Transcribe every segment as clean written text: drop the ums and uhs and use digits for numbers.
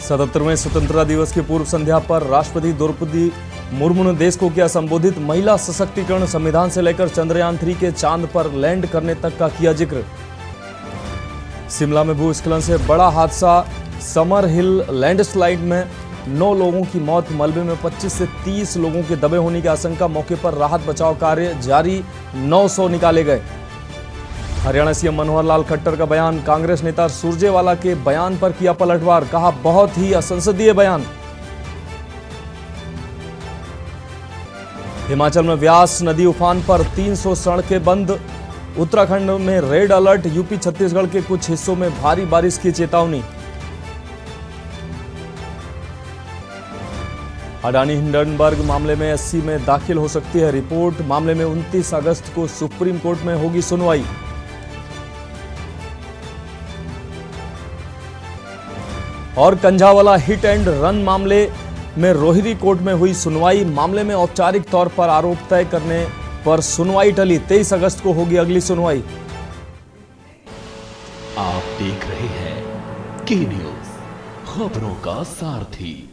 77वें स्वतंत्रता दिवस की पूर्व संध्या पर राष्ट्रपति द्रौपदी मुर्मू ने देश को किया संबोधित। महिला सशक्तिकरण, संविधान से लेकर चंद्रयान 3 के चांद पर लैंड करने तक का किया जिक्र। शिमला में भूस्खलन से बड़ा हादसा, समर हिल लैंडस्लाइड में 9 लोगों की मौत, मलबे में 25 से 30 लोगों के दबे होने की आशंका। मौके पर राहत बचाव कार्य जारी, 900 निकाले गए। हरियाणा सीएम मनोहर लाल खट्टर का बयान, कांग्रेस नेता सुरजेवाला के बयान पर किया पलटवार, कहा बहुत ही असंसदीय बयान। हिमाचल में व्यास नदी उफान पर, 300 सड़कें बंद। उत्तराखंड में रेड अलर्ट, यूपी छत्तीसगढ़ के कुछ हिस्सों में भारी बारिश की चेतावनी। अडानी हिंडनबर्ग मामले में 80 में दाखिल हो सकती है रिपोर्ट। मामले में 29 अगस्त को सुप्रीम कोर्ट में होगी सुनवाई। और कंझावाला हिट एंड रन मामले में रोहिणी कोर्ट में हुई सुनवाई। मामले में औपचारिक तौर पर आरोप तय करने पर सुनवाई टली। 23 अगस्त को होगी अगली सुनवाई। आप देख रहे हैं की न्यूज, खबरों का सारथी।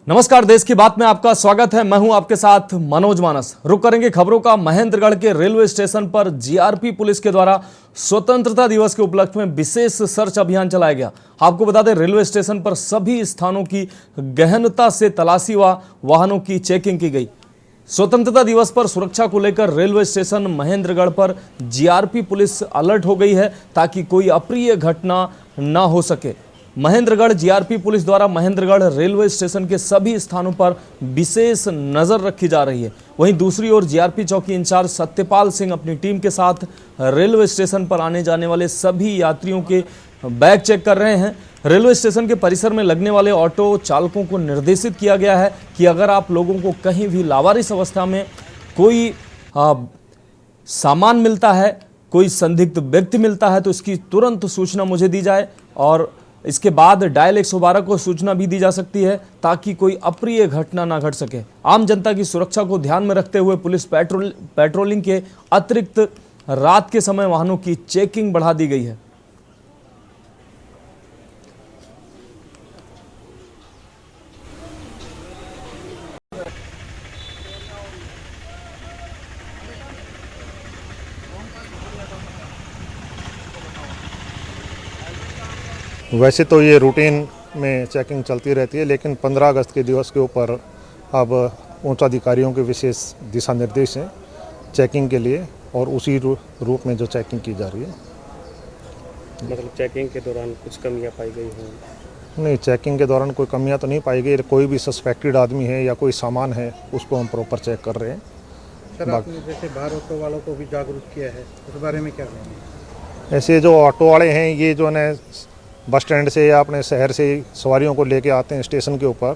नमस्कार, देश की बात में आपका स्वागत है। मैं हूं आपके साथ मनोज मानस। रुक करेंगे खबरों का। महेंद्रगढ़ के रेलवे स्टेशन पर जीआरपी पुलिस के द्वारा स्वतंत्रता दिवस के उपलक्ष्य में विशेष सर्च अभियान चलाया गया। आपको बता दें, रेलवे स्टेशन पर सभी स्थानों की गहनता से तलाशी व वाहनों की चेकिंग की गई। स्वतंत्रता दिवस पर सुरक्षा को लेकर रेलवे स्टेशन महेंद्रगढ़ पर जीआरपी पुलिस अलर्ट हो गई है ताकि कोई अप्रिय घटना न हो सके। महेंद्रगढ़ जीआरपी पुलिस द्वारा महेंद्रगढ़ रेलवे स्टेशन के सभी स्थानों पर विशेष नजर रखी जा रही है। वहीं दूसरी ओर जीआरपी चौकी इंचार्ज सत्यपाल सिंह अपनी टीम के साथ रेलवे स्टेशन पर आने जाने वाले सभी यात्रियों के बैग चेक कर रहे हैं। रेलवे स्टेशन के परिसर में लगने वाले ऑटो चालकों को निर्देशित किया गया है कि अगर आप लोगों को कहीं भी लावारिस अवस्था में कोई सामान मिलता है, कोई संदिग्ध व्यक्ति मिलता है तो इसकी तुरंत सूचना मुझे दी जाए और इसके बाद डायल 112 को सूचना भी दी जा सकती है ताकि कोई अप्रिय घटना ना घट सके। आम जनता की सुरक्षा को ध्यान में रखते हुए पुलिस पेट्रोलिंग के अतिरिक्त रात के समय वाहनों की चेकिंग बढ़ा दी गई है। वैसे तो ये रूटीन में चेकिंग चलती रहती है, लेकिन 15 अगस्त के दिवस के ऊपर अब उच्च अधिकारियों के विशेष दिशा निर्देश हैं चेकिंग के लिए और उसी रूप में जो चेकिंग की जा रही है। मतलब चेकिंग के दौरान कुछ कमियां पाई गई हैं? नहीं, चेकिंग के दौरान कोई कमियां तो नहीं पाई गई। कोई भी सस्पेक्टेड आदमी है या कोई सामान है उसको हम प्रॉपर चेक कर रहे हैं। सर, आपने जैसे बाहर ऑटो वालों को भी जागरूक किया है, उस बारे में क्या कहेंगे? ऐसे जो ऑटो वाले हैं ये जो है बस स्टैंड से या अपने शहर से सवारियों को लेके आते हैं स्टेशन के ऊपर,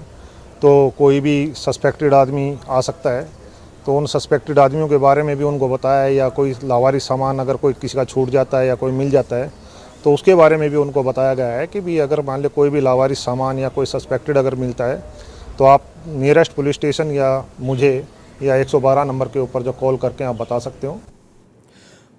तो कोई भी सस्पेक्टेड आदमी आ सकता है, तो उन सस्पेक्टेड आदमियों के बारे में भी उनको बताया है। या कोई लावारिस सामान अगर कोई किसी का छूट जाता है या कोई मिल जाता है तो उसके बारे में भी उनको बताया गया है कि भी अगर मान लो कोई भी लावारिस सामान या कोई सस्पेक्टेड अगर मिलता है तो आप नियरेस्ट पुलिस स्टेशन या मुझे या 112 नंबर के ऊपर जो कॉल करके आप बता सकते हो।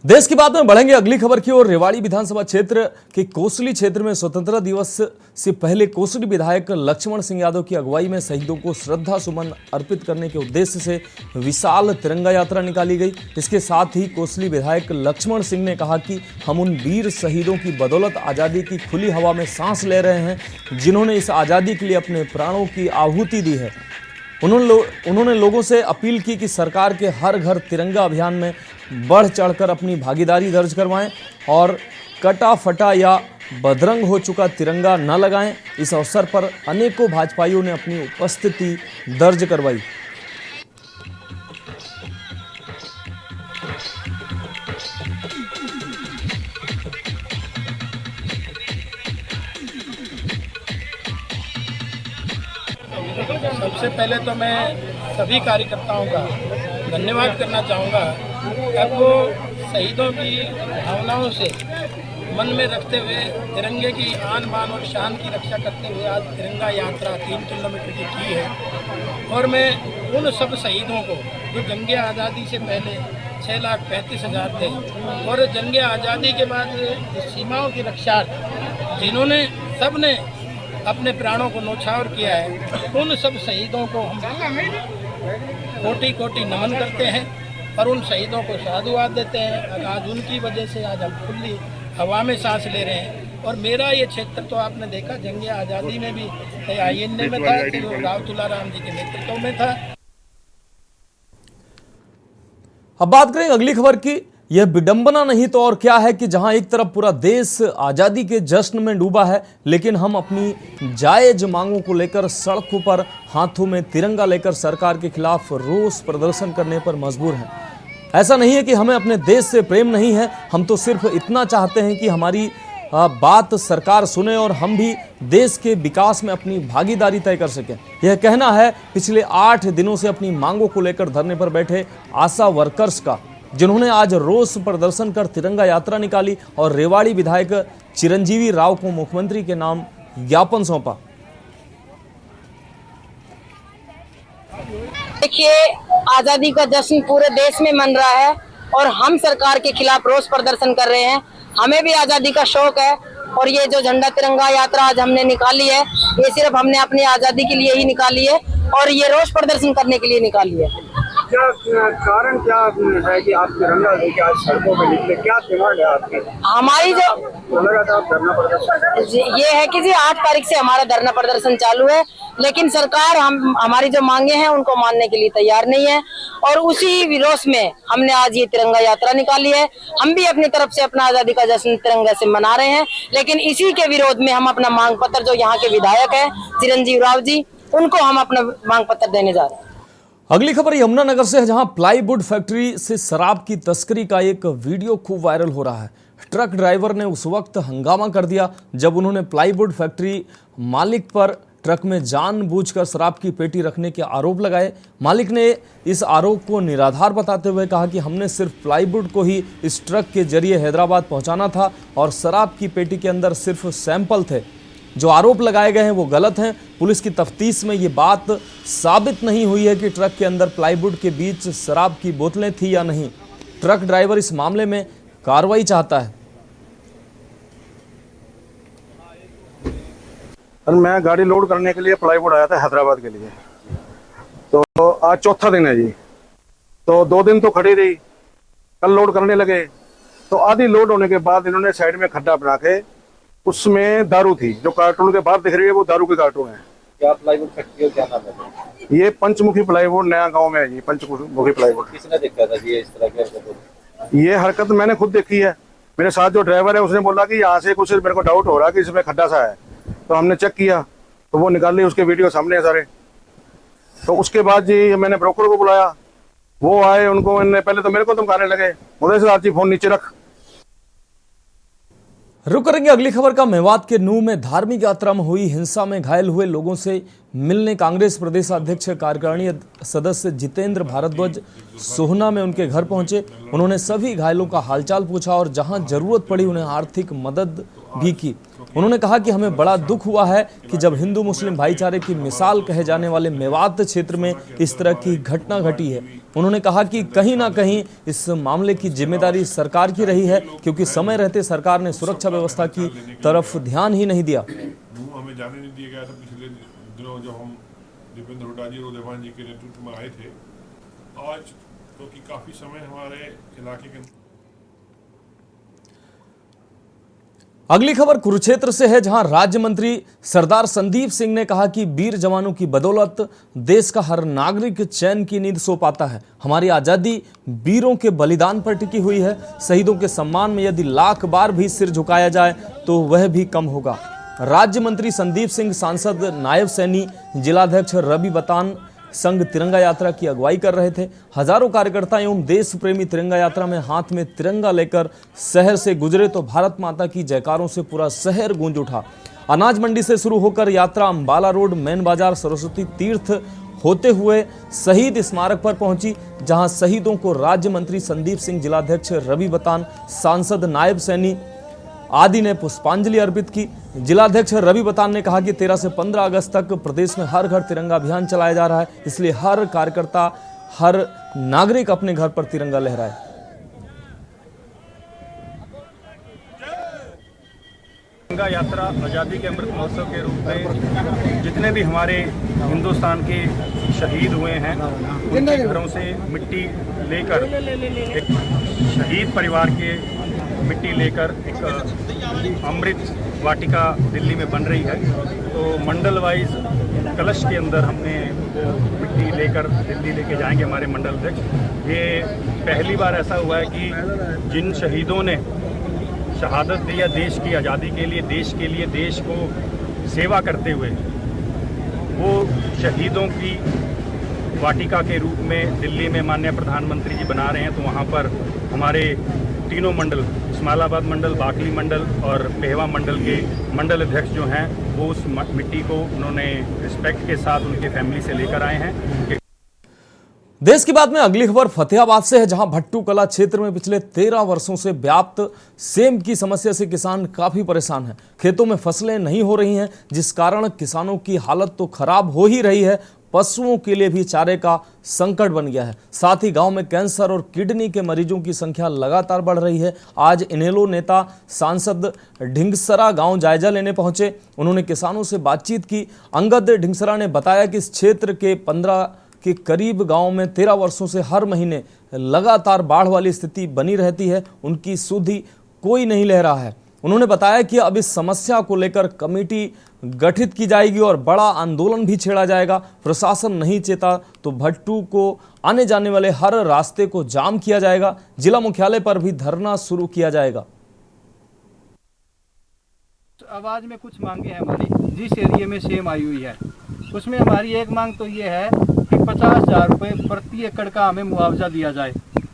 देश की बात में बढ़ेंगे अगली खबर की ओर। रेवाड़ी विधानसभा क्षेत्र के कोसली क्षेत्र में स्वतंत्रता दिवस से पहले कोसली विधायक लक्ष्मण सिंह यादव की अगुवाई में शहीदों को श्रद्धा सुमन अर्पित करने के उद्देश्य से विशाल तिरंगा यात्रा निकाली गई। इसके साथ ही कोसली विधायक लक्ष्मण सिंह ने कहा कि हम उन वीर शहीदों की बदौलत आज़ादी की खुली हवा में सांस ले रहे हैं जिन्होंने इस आज़ादी के लिए अपने प्राणों की आहुति दी है। उन्होंने लोगों से अपील की कि सरकार के हर घर तिरंगा अभियान में बढ़ चढ़कर अपनी भागीदारी दर्ज करवाएं और कटा फटा या बदरंग हो चुका तिरंगा न लगाएं। इस अवसर पर अनेकों भाजपाइयों ने अपनी उपस्थिति दर्ज करवाई। सबसे पहले तो मैं सभी कार्यकर्ताओं का धन्यवाद करना चाहूँगा। अब वो शहीदों की भावनाओं से मन में रखते हुए तिरंगे की आन बान और शान की रक्षा करते हुए आज तिरंगा यात्रा 3 किलोमीटर की है। और मैं उन सब शहीदों को जो जंगे आज़ादी से पहले 6,35,000 थे और जंगे आज़ादी के बाद सीमाओं की रक्षा जिन्होंने सब ने अपने प्राणों को न्यौछावर किया है, उन सब शहीदों को हम कोटि कोटि नमन करते हैं और उन शहीदों को साधुवाद देते हैं। आज उनकी वजह से आज हम खुली हवा में सांस ले रहे हैं। और मेरा ये क्षेत्र तो आपने देखा जंग आज़ादी में भी INA में था, तो राव तुलाराम जी के नेतृत्व में था। अब बात करें अगली खबर की। यह विडंबना नहीं तो और क्या है कि जहां एक तरफ पूरा देश आजादी के जश्न में डूबा है, लेकिन हम अपनी जायज मांगों को लेकर सड़कों पर हाथों में तिरंगा लेकर सरकार के खिलाफ रोष प्रदर्शन करने पर मजबूर हैं। ऐसा नहीं है कि हमें अपने देश से प्रेम नहीं है, हम तो सिर्फ इतना चाहते हैं कि हमारी बात सरकार सुने और हम भी देश के विकास में अपनी भागीदारी तय कर सकें। यह कहना है पिछले 8 दिनों से अपनी मांगों को लेकर धरने पर बैठे आशा वर्कर्स का, जिन्होंने आज रोष प्रदर्शन कर तिरंगा यात्रा निकाली और रेवाड़ी विधायक चिरंजीवी राव को मुख्यमंत्री के नाम ज्ञापन सौंपा। देखिए, आजादी का जश्न पूरे देश में मन रहा है और हम सरकार के खिलाफ रोष प्रदर्शन कर रहे हैं। हमें भी आजादी का शौक है और ये जो झंडा तिरंगा यात्रा आज हमने निकाली है, ये सिर्फ हमने अपनी आजादी के लिए ही निकाली है और ये रोष प्रदर्शन करने के लिए निकाली है। क्या कारण क्या है कि आप तिरंगा लेके आज सड़कों पे निकले? क्या डिमांड है आपकी? हमारी जो लगातार धरना प्रदर्शन ये है कि जी 8 तारीख से हमारा धरना प्रदर्शन चालू है, लेकिन सरकार हमारी जो मांगे हैं उनको मानने के लिए तैयार नहीं है और उसी विरोध में हमने आज ये तिरंगा यात्रा निकाली है। हम भी अपनी तरफ से अपना आजादी का जश्न तिरंगा से मना रहे हैं, लेकिन इसी के विरोध में हम अपना मांग पत्र, जो यहाँ के विधायक है चिरंजीवी राव जी, उनको हम अपना मांग पत्र देने जा रहे हैं। अगली खबर यमुनानगर से है, जहां प्लाईवुड फैक्ट्री से शराब की तस्करी का एक वीडियो खूब वायरल हो रहा है। ट्रक ड्राइवर ने उस वक्त हंगामा कर दिया जब उन्होंने प्लाईवुड फैक्ट्री मालिक पर ट्रक में जानबूझकर शराब की पेटी रखने के आरोप लगाए। मालिक ने इस आरोप को निराधार बताते हुए कहा कि हमने सिर्फ प्लाईवुड को ही इस ट्रक के जरिए हैदराबाद पहुंचाना था और शराब की पेटी के अंदर सिर्फ सैंपल थे। जो आरोप लगाए गए हैं वो गलत हैं। पुलिस की तफ्तीश में ये बात साबित नहीं हुई है कि ट्रक के अंदर प्लाईवुड के बीच शराब की बोतलें थी या नहीं। ट्रक ड्राइवर इस मामले में कार्रवाई चाहता है। मैं गाड़ी लोड करने के लिए प्लाईवुड आया था हैदराबाद के लिए, तो आज चौथा दिन है जी। तो 2 दिन तो खड़ी रही, कल लोड करने लगे, तो आधी लोड होने के बाद इन्होंने साइड में खड्डा बना के उसमें दारू थी, जो कार्टून के बाहर दिख रही है वो दारू के कार्टून है। क्या प्लाईवुड फैक्ट्री क्या नाम है? ये पंचमुखी प्लाईवुड नया गांव में है जी। पंचमुखी प्लाईवुड किसने देखा था ये इस तरह की हरकत? ये हरकत मैंने खुद देखी है। मेरे साथ जो ड्राइवर है उसने बोला कि यहाँ से कुछ मेरे को डाउट हो रहा है कि इसमें खड्डा सा है, तो हमने चेक किया तो वो निकाल ली, उसके वीडियो सामने है सारे। तो उसके बाद जी मैंने ब्रोकर को बुलाया, वो आए, उनको पहले तो मेरे को धमकाने लगे, उदय सिद्धार्थ जी फोन नीचे रख। रुक करेंगे अगली खबर का। मेवात के नूह में धार्मिक यात्रा में हुई हिंसा में घायल हुए लोगों से मिलने कांग्रेस प्रदेश अध्यक्ष कार्यकारिणी सदस्य जितेंद्र भारद्वाज सोहना में उनके घर पहुंचे। उन्होंने सभी घायलों का हालचाल पूछा और जहां जरूरत पड़ी उन्हें आर्थिक मदद भी की। उन्होंने कहा कि हमें बड़ा दुख हुआ है कि जब हिंदू मुस्लिम भाईचारे की मिसाल कहे जाने वाले मेवात क्षेत्र में इस तरह की घटना घटी है। उन्होंने कहा कि कहीं ना कहीं इस मामले की जिम्मेदारी सरकार की रही है, क्योंकि समय रहते सरकार ने सुरक्षा व्यवस्था की तरफ ध्यान ही नहीं दिया। हमें जाने नहीं दिया गया था। पिछले दिनों जब हम दीपेंद्र हुड्डा जी और देवान जी के नेतृत्व में आए थे, आज क्योंकि काफी समय हमारे इलाके के। अगली खबर कुरुक्षेत्र से है, जहां राज्य मंत्री सरदार संदीप सिंह ने कहा कि वीर जवानों की बदौलत देश का हर नागरिक चैन की नींद सो पाता है। हमारी आजादी वीरों के बलिदान पर टिकी हुई है। शहीदों के सम्मान में यदि लाख बार भी सिर झुकाया जाए तो वह भी कम होगा। राज्य मंत्री संदीप सिंह सांसद नायब सैनी जिलाध्यक्ष रवि बतान संघ तिरंगा यात्रा की अगुवाई कर रहे थे। हजारों कार्यकर्ता एवं देश प्रेमी तिरंगा यात्रा में हाथ में तिरंगा लेकर शहर से गुजरे तो भारत माता की जयकारों से पूरा शहर गूंज उठा। अनाज मंडी से शुरू होकर यात्रा अंबाला रोड, मेन बाजार, सरस्वती तीर्थ होते हुए शहीद स्मारक पर पहुंची, जहां शहीदों को राज्य मंत्री संदीप सिंह, जिलाध्यक्ष रवि बतान, सांसद नायब सैनी आदि ने पुष्पांजलि अर्पित की। जिलाध्यक्ष रवि बतान ने कहा कि 13 से 15 अगस्त तक प्रदेश में हर घर तिरंगा अभियान चलाया जा रहा है, इसलिए हर कार्यकर्ता, हर नागरिक अपने घर पर तिरंगा लहराए। तिरंगा यात्रा आज़ादी के अमृत महोत्सव के रूप में जितने भी हमारे हिंदुस्तान के शहीद हुए हैं उनके घरों से मिट्टी लेकर, एक शहीद परिवार के मिट्टी लेकर एक अमृत वाटिका दिल्ली में बन रही है। तो मंडल वाइज कलश के अंदर हमने वो मिट्टी लेकर दिल्ली लेके जाएंगे हमारे मंडल अध्यक्ष। ये पहली बार ऐसा हुआ है कि जिन शहीदों ने शहादत दी है देश की आज़ादी के लिए, देश को सेवा करते हुए, वो शहीदों की वाटिका के रूप में दिल्ली में माननीय प्रधानमंत्री जी बना रहे हैं। तो वहाँ पर हमारे तीनों मंडल, इस्माइलाबाद मंडल, बाकली मंडल और पेहवा मंडल के मंडल अध्यक्ष जो हैं वो उस मिट्टी को उन्होंने रिस्पेक्ट के साथ उनके फैमिली से लेकर आए हैं। देश की बात में अगली खबर फतेहाबाद से है, जहां भट्टू कला क्षेत्र में पिछले 13 वर्षों से व्याप्त सेम की समस्या से किसान काफी परेशान हैं। खेतों में फसलें नहीं हो रही हैं, जिस कारण किसानों की हालत तो खराब हो ही रही है, पशुओं के लिए भी चारे का संकट बन गया है। साथ ही गांव में कैंसर और किडनी के मरीजों की संख्या लगातार बढ़ रही है। आज इनेलो नेता सांसद ढिंगसरा गांव जायजा लेने पहुंचे। उन्होंने किसानों से बातचीत की। अंगद ढिंगसरा ने बताया कि इस क्षेत्र के 15 के करीब गांव में 13 वर्षों से हर महीने लगातार बाढ़ वाली स्थिति बनी रहती है। उनकी सुधि कोई नहीं ले रहा है। उन्होंने बताया कि अब इस समस्या को लेकर कमेटी गठित की जाएगी और बड़ा आंदोलन भी छेड़ा जाएगा। प्रशासन नहीं चेता तो भट्टू को आने जाने वाले हर रास्ते को जाम किया जाएगा। जिला मुख्यालय पर भी धरना शुरू किया जाएगा। आवाज में कुछ मांगे हैं हमारी, जिस एरिया में सेम आई हुई है उसमें हमारी एक मांग तो ये है कि 50,000 रुपये प्रति एकड़ का हमें मुआवजा दिया जाए।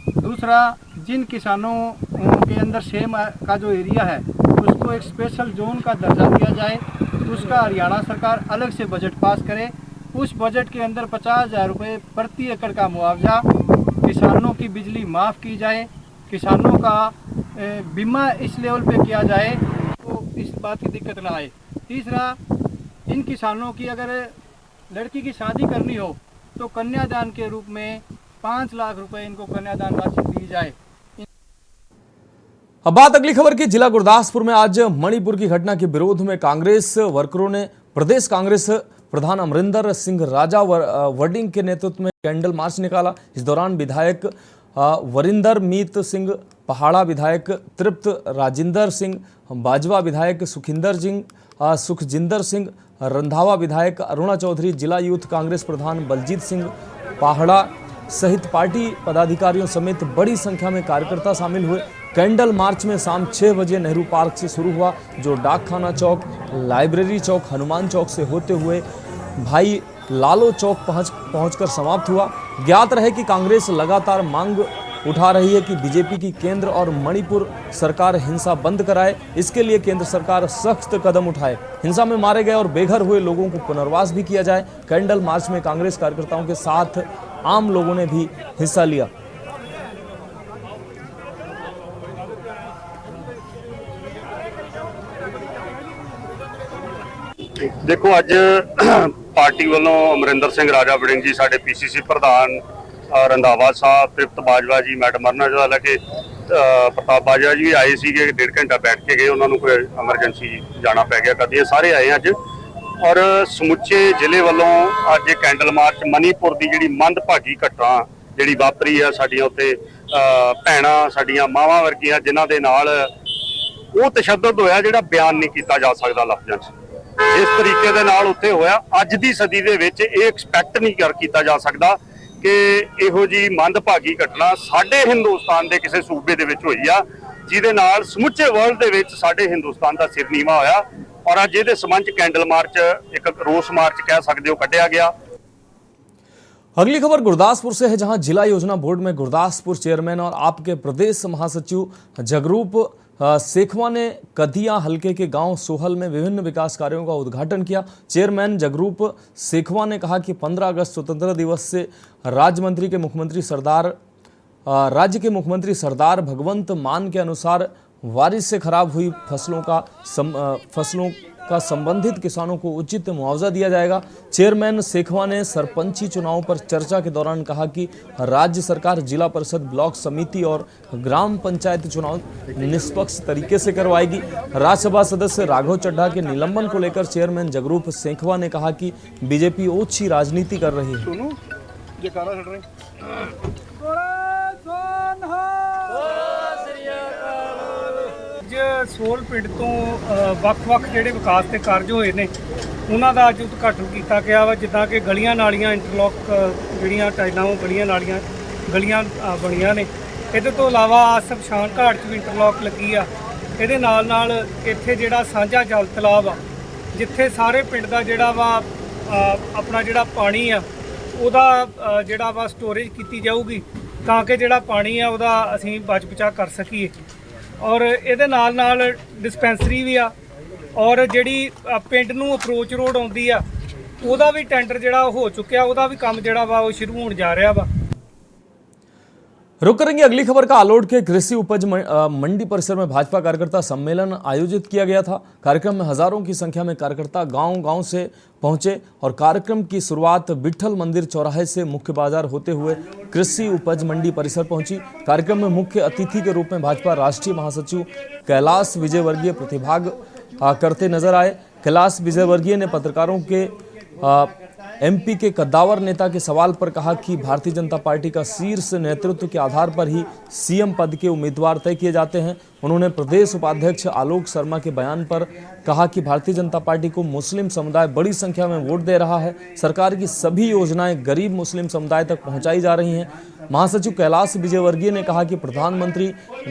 दूसरा, जिन किसानों के अंदर सेम का जो एरिया है उसको एक स्पेशल जोन का दर्जा दिया जाए, उसका हरियाणा सरकार अलग से बजट पास करे। उस बजट के अंदर 50,000 रुपये प्रति एकड़ का मुआवजा, किसानों की बिजली माफ़ की जाए, किसानों का बीमा इस लेवल पे किया जाए तो इस बात की दिक्कत ना आए। तीसरा, इन किसानों की अगर लड़की की शादी करनी हो तो कन्यादान के रूप में 5 लाख रुपए इनको कन्यादान राशि दी जाए। अब बात अगली खबर की। जिला गुरदासपुर में आज मणिपुर की घटना के विरोध में कांग्रेस वर्करों ने प्रदेश कांग्रेस प्रधान अमरिंदर सिंह राजा वर्डिंग के नेतृत्व में कैंडल मार्च निकाला। इस दौरान विधायक वरिंदर मीत सिंह पहाड़ा, विधायक तृप्त राजिंदर सिंह बाजवा, विधायक सुखजिंदर सिंह रंधावा, विधायक अरुणा चौधरी, जिला यूथ कांग्रेस प्रधान बलजीत सिंह पहाड़ा सहित पार्टी पदाधिकारियों समेत बड़ी संख्या में कार्यकर्ता शामिल हुए। कैंडल मार्च में शाम 6 बजे नेहरू पार्क से शुरू हुआ, जो डाकखाना चौक, लाइब्रेरी चौक, हनुमान चौक से होते हुए भाई लालो चौक पहुंचकर समाप्त हुआ। ज्ञात रहे कि कांग्रेस लगातार मांग उठा रही है कि बीजेपी की केंद्र और मणिपुर सरकार हिंसा बंद कराए। इसके लिए केंद्र सरकार सख्त कदम उठाए। हिंसा में मारे गए और बेघर हुए लोगों को पुनर्वास भी किया जाए। कैंडल मार्च में कांग्रेस कार्यकर्ताओं के साथ आम लोगों ने भी हिस्सा लिया। देखो, अज पार्टी वालों अमरिंदर सिंह राजा वड़िंग जी, साडे पीसीसी प्रधान रंधावा साहब, तृप्त बाजवा जी, मैडम अरुणा जो लैके प्रताप बाजवा जी आए थे। 1.5 घंटा बैठ के गए, उन्होंने कोई एमरजेंसी जाना पै गया कभी। सारे आए अज और समुचे जिले वालों अज कैंडल मार्च मणिपुर की जी मंदभागी घटना जी वापरी है, साडियां उत्ते भैणां, साडियां मावां वर्गियां जिन्हां दे नाल वो तशद्दुद होया जिहड़ा बयान नहीं किया जा सकता लफ्ज़ां च। इस तरीके दे नाल उत्थे होया। अज दी सदी दे विच ये एक्सपैक्ट नहीं किया जा सकता कि इहो जी मंदभागी घटना साडे हिंदुस्तान के किसी सूबे दे विच होई आ, जिहदे नाल समुचे वर्ल्ड दे विच साडे हिंदुस्तान का सिर नीवा होया। और अज इहदे संबंध कैंडल मार्च, एक रोस मार्च कह सकते हो, कढ़िया गया। अगली खबर गुरदासपुर से है, जहां जिला योजना बोर्ड में गुरदासपुर चेयरमैन और आपके प्रदेश महासचिव जगरूप सेखवा ने कदिया हलके के गांव सोहल में विभिन्न विकास कार्यों का उद्घाटन किया। चेयरमैन जगरूप सेखवा ने कहा कि 15 अगस्त स्वतंत्रता दिवस से राज्य के मुख्यमंत्री सरदार भगवंत मान के अनुसार बारिश से खराब हुई फसलों का संबंधित किसानों को उचित मुआवजा दिया जाएगा। चेयरमैन सेखवा ने सरपंची चुनाव पर चर्चा के दौरान कहा कि राज्य सरकार जिला परिषद, ब्लॉक समिति और ग्राम पंचायत चुनाव निष्पक्ष तरीके से करवाएगी। राज्यसभा सदस्य राघव चड्ढा के निलंबन को लेकर चेयरमैन जगरूप सेखवा ने कहा कि बीजेपी ओछी राजनीति कर रही है। ਸੋਲ ਪਿੰਡ ਤੋਂ ਵੱਖ-ਵੱਖ ਜਿਹੜੇ ਵਿਕਾਸ ਦੇ ਕਾਰਜ ਹੋਏ ਨੇ ਉਹਨਾਂ ਦਾ ਅੱਜ ਉਦਘਾਟਨ ਕੀਤਾ ਗਿਆ ਵਾ। ਜਿੱਦਾਂ ਕਿ ਗਲੀਆਂ ਨਾਲੀਆਂ ਇੰਟਰਲੌਕ ਜਿਹੜੀਆਂ ਟਾਈਲਾਂ ਉਹ ਗਲੀਆਂ ਨਾਲੀਆਂ ਬਣੀਆਂ ਨੇ। ਇਹਦੇ ਤੋਂ ਇਲਾਵਾ ਸ਼ਮਸ਼ਾਨ ਘਾਟ 'ਚ ਵੀ ਇੰਟਰਲੌਕ ਲੱਗੀ ਆ। ਇਹਦੇ ਨਾਲ ਇੱਥੇ ਜਿਹੜਾ ਸਾਂਝਾ ਜਲ ਤਲਾਬ ਆ, ਜਿੱਥੇ ਸਾਰੇ ਪਿੰਡ ਦਾ ਜਿਹੜਾ ਵਾ ਆਪਣਾ ਜਿਹੜਾ ਪਾਣੀ ਆ ਉਹਦਾ ਜਿਹੜਾ ਵਾ ਸਟੋਰੇਜ ਕੀਤੀ ਜਾਊਗੀ ਤਾਂ ਕਿ ਜਿਹੜਾ ਪਾਣੀ ਆ ਉਹਦਾ ਅਸੀਂ ਬਚ ਬਚਾ ਕਰ ਸਕੀਏ। ਔਰ ਇਹਦੇ ਨਾਲ ਡਿਸਪੈਂਸਰੀ ਵੀ ਆ ਔਰ ਜਿਹੜੀ ਪਿੰਡ ਨੂੰ ਅਪਰੋਚ ਰੋਡ ਆਉਂਦੀ ਆ ਉਹਦਾ ਵੀ ਟੈਂਡਰ ਜਿਹੜਾ ਹੋ ਚੁੱਕਿਆ, ਉਹਦਾ ਵੀ ਕੰਮ ਜਿਹੜਾ ਵਾ ਉਹ ਸ਼ੁਰੂ ਹੋਣ ਜਾ ਰਿਹਾ ਵਾ। रुक करेंगे अगली खबर का। आलोट के कृषि उपज मंडी परिसर में भाजपा कार्यकर्ता सम्मेलन आयोजित किया गया था। कार्यक्रम में हजारों की संख्या में कार्यकर्ता गांव-गांव से पहुंचे और कार्यक्रम की शुरुआत विठल मंदिर चौराहे से मुख्य बाजार होते हुए कृषि उपज मंडी परिसर पहुंची। कार्यक्रम में मुख्य अतिथि के रूप में भाजपा राष्ट्रीय महासचिव कैलाश विजयवर्गीय प्रतिभाग करते नजर आए। कैलाश विजयवर्गीय ने पत्रकारों के एमपी के कद्दावर नेता के सवाल पर कहा कि भारतीय जनता पार्टी का शीर्ष नेतृत्व के आधार पर ही सीएम पद के उम्मीदवार तय किए जाते हैं। उन्होंने प्रदेश उपाध्यक्ष आलोक शर्मा के बयान पर कहा कि भारतीय जनता पार्टी को मुस्लिम समुदाय बड़ी संख्या में वोट दे रहा है। सरकार की सभी योजनाएं गरीब मुस्लिम समुदाय तक पहुंचाई जा रही हैं। महासचिव कैलाश विजयवर्गीय ने कहा कि प्रधानमंत्री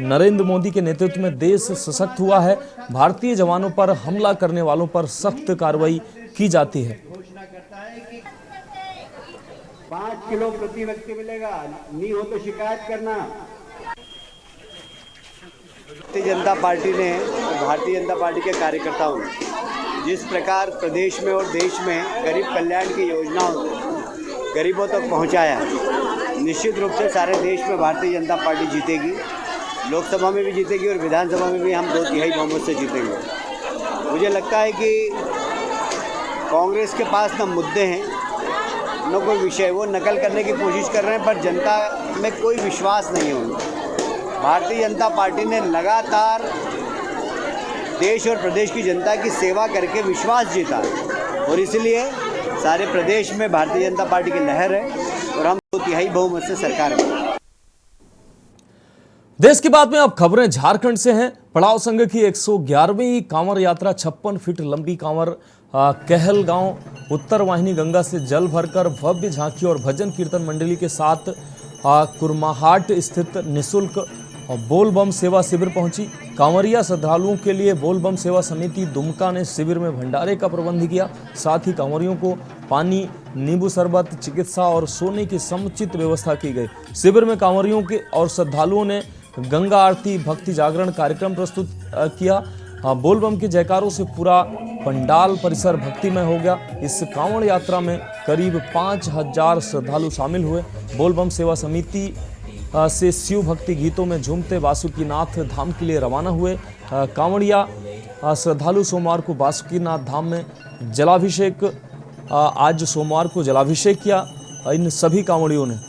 नरेंद्र मोदी के नेतृत्व में देश सशक्त हुआ है। भारतीय जवानों पर हमला करने वालों पर सख्त कार्रवाई की जाती है। 5 किलो प्रति व्यक्ति मिलेगा, नहीं हो तो शिकायत करना। भारतीय जनता पार्टी ने, भारतीय जनता पार्टी के कार्यकर्ताओं ने जिस प्रकार प्रदेश में और देश में गरीब कल्याण की योजनाओं गरीबों तक पहुंचाया, निश्चित रूप से सारे देश में भारतीय जनता पार्टी जीतेगी। लोकसभा में भी जीतेगी और विधानसभा में भी हम 2/3 बहुमत से जीतेंगे। मुझे लगता है कि कांग्रेस के पास न मुद्दे हैं न कोई विषय, वो नकल करने की कोशिश कर रहे हैं, पर जनता में कोई विश्वास नहीं है उनको। भारतीय जनता पार्टी ने लगातार देश और प्रदेश की जनता की सेवा करके विश्वास जीता और इसलिए सारे प्रदेश में भारतीय जनता पार्टी की लहर है और हम 2/3 बहुमत से सरकार में। देश की बात में अब खबरें झारखंड से हैं। पड़ाव संघ की 111वीं कांवर यात्रा 56 फीट लंबी कांवर कहलगांव उत्तर वाहिनी गंगा से जल भरकर भव्य झांकी और भजन कीर्तन मंडली के साथ कुरमाहाट स्थित निःशुल्क बोलबम सेवा शिविर पहुंची। कांवरिया श्रद्धालुओं के लिए बोलबम सेवा समिति दुमका ने शिविर में भंडारे का प्रबंध किया। साथ ही कांवरियों को पानी, नींबू शरबत, चिकित्सा और सोने की समुचित व्यवस्था की गई। शिविर में कांवरियों के और श्रद्धालुओं ने गंगा आरती, भक्ति जागरण कार्यक्रम प्रस्तुत किया। बोलबम के जयकारों से पूरा पंडाल परिसर भक्तिमय हो गया। इस कांवड़ यात्रा में करीब 5000 श्रद्धालु शामिल हुए। बोलबम सेवा समिति से शिव भक्ति गीतों में झूमते बासुकीनाथ धाम के लिए रवाना हुए। कांवड़िया श्रद्धालु सोमवार को बासुकीनाथ धाम में जलाभिषेक आज सोमवार को जलाभिषेक किया। इन सभी कांवड़ियों ने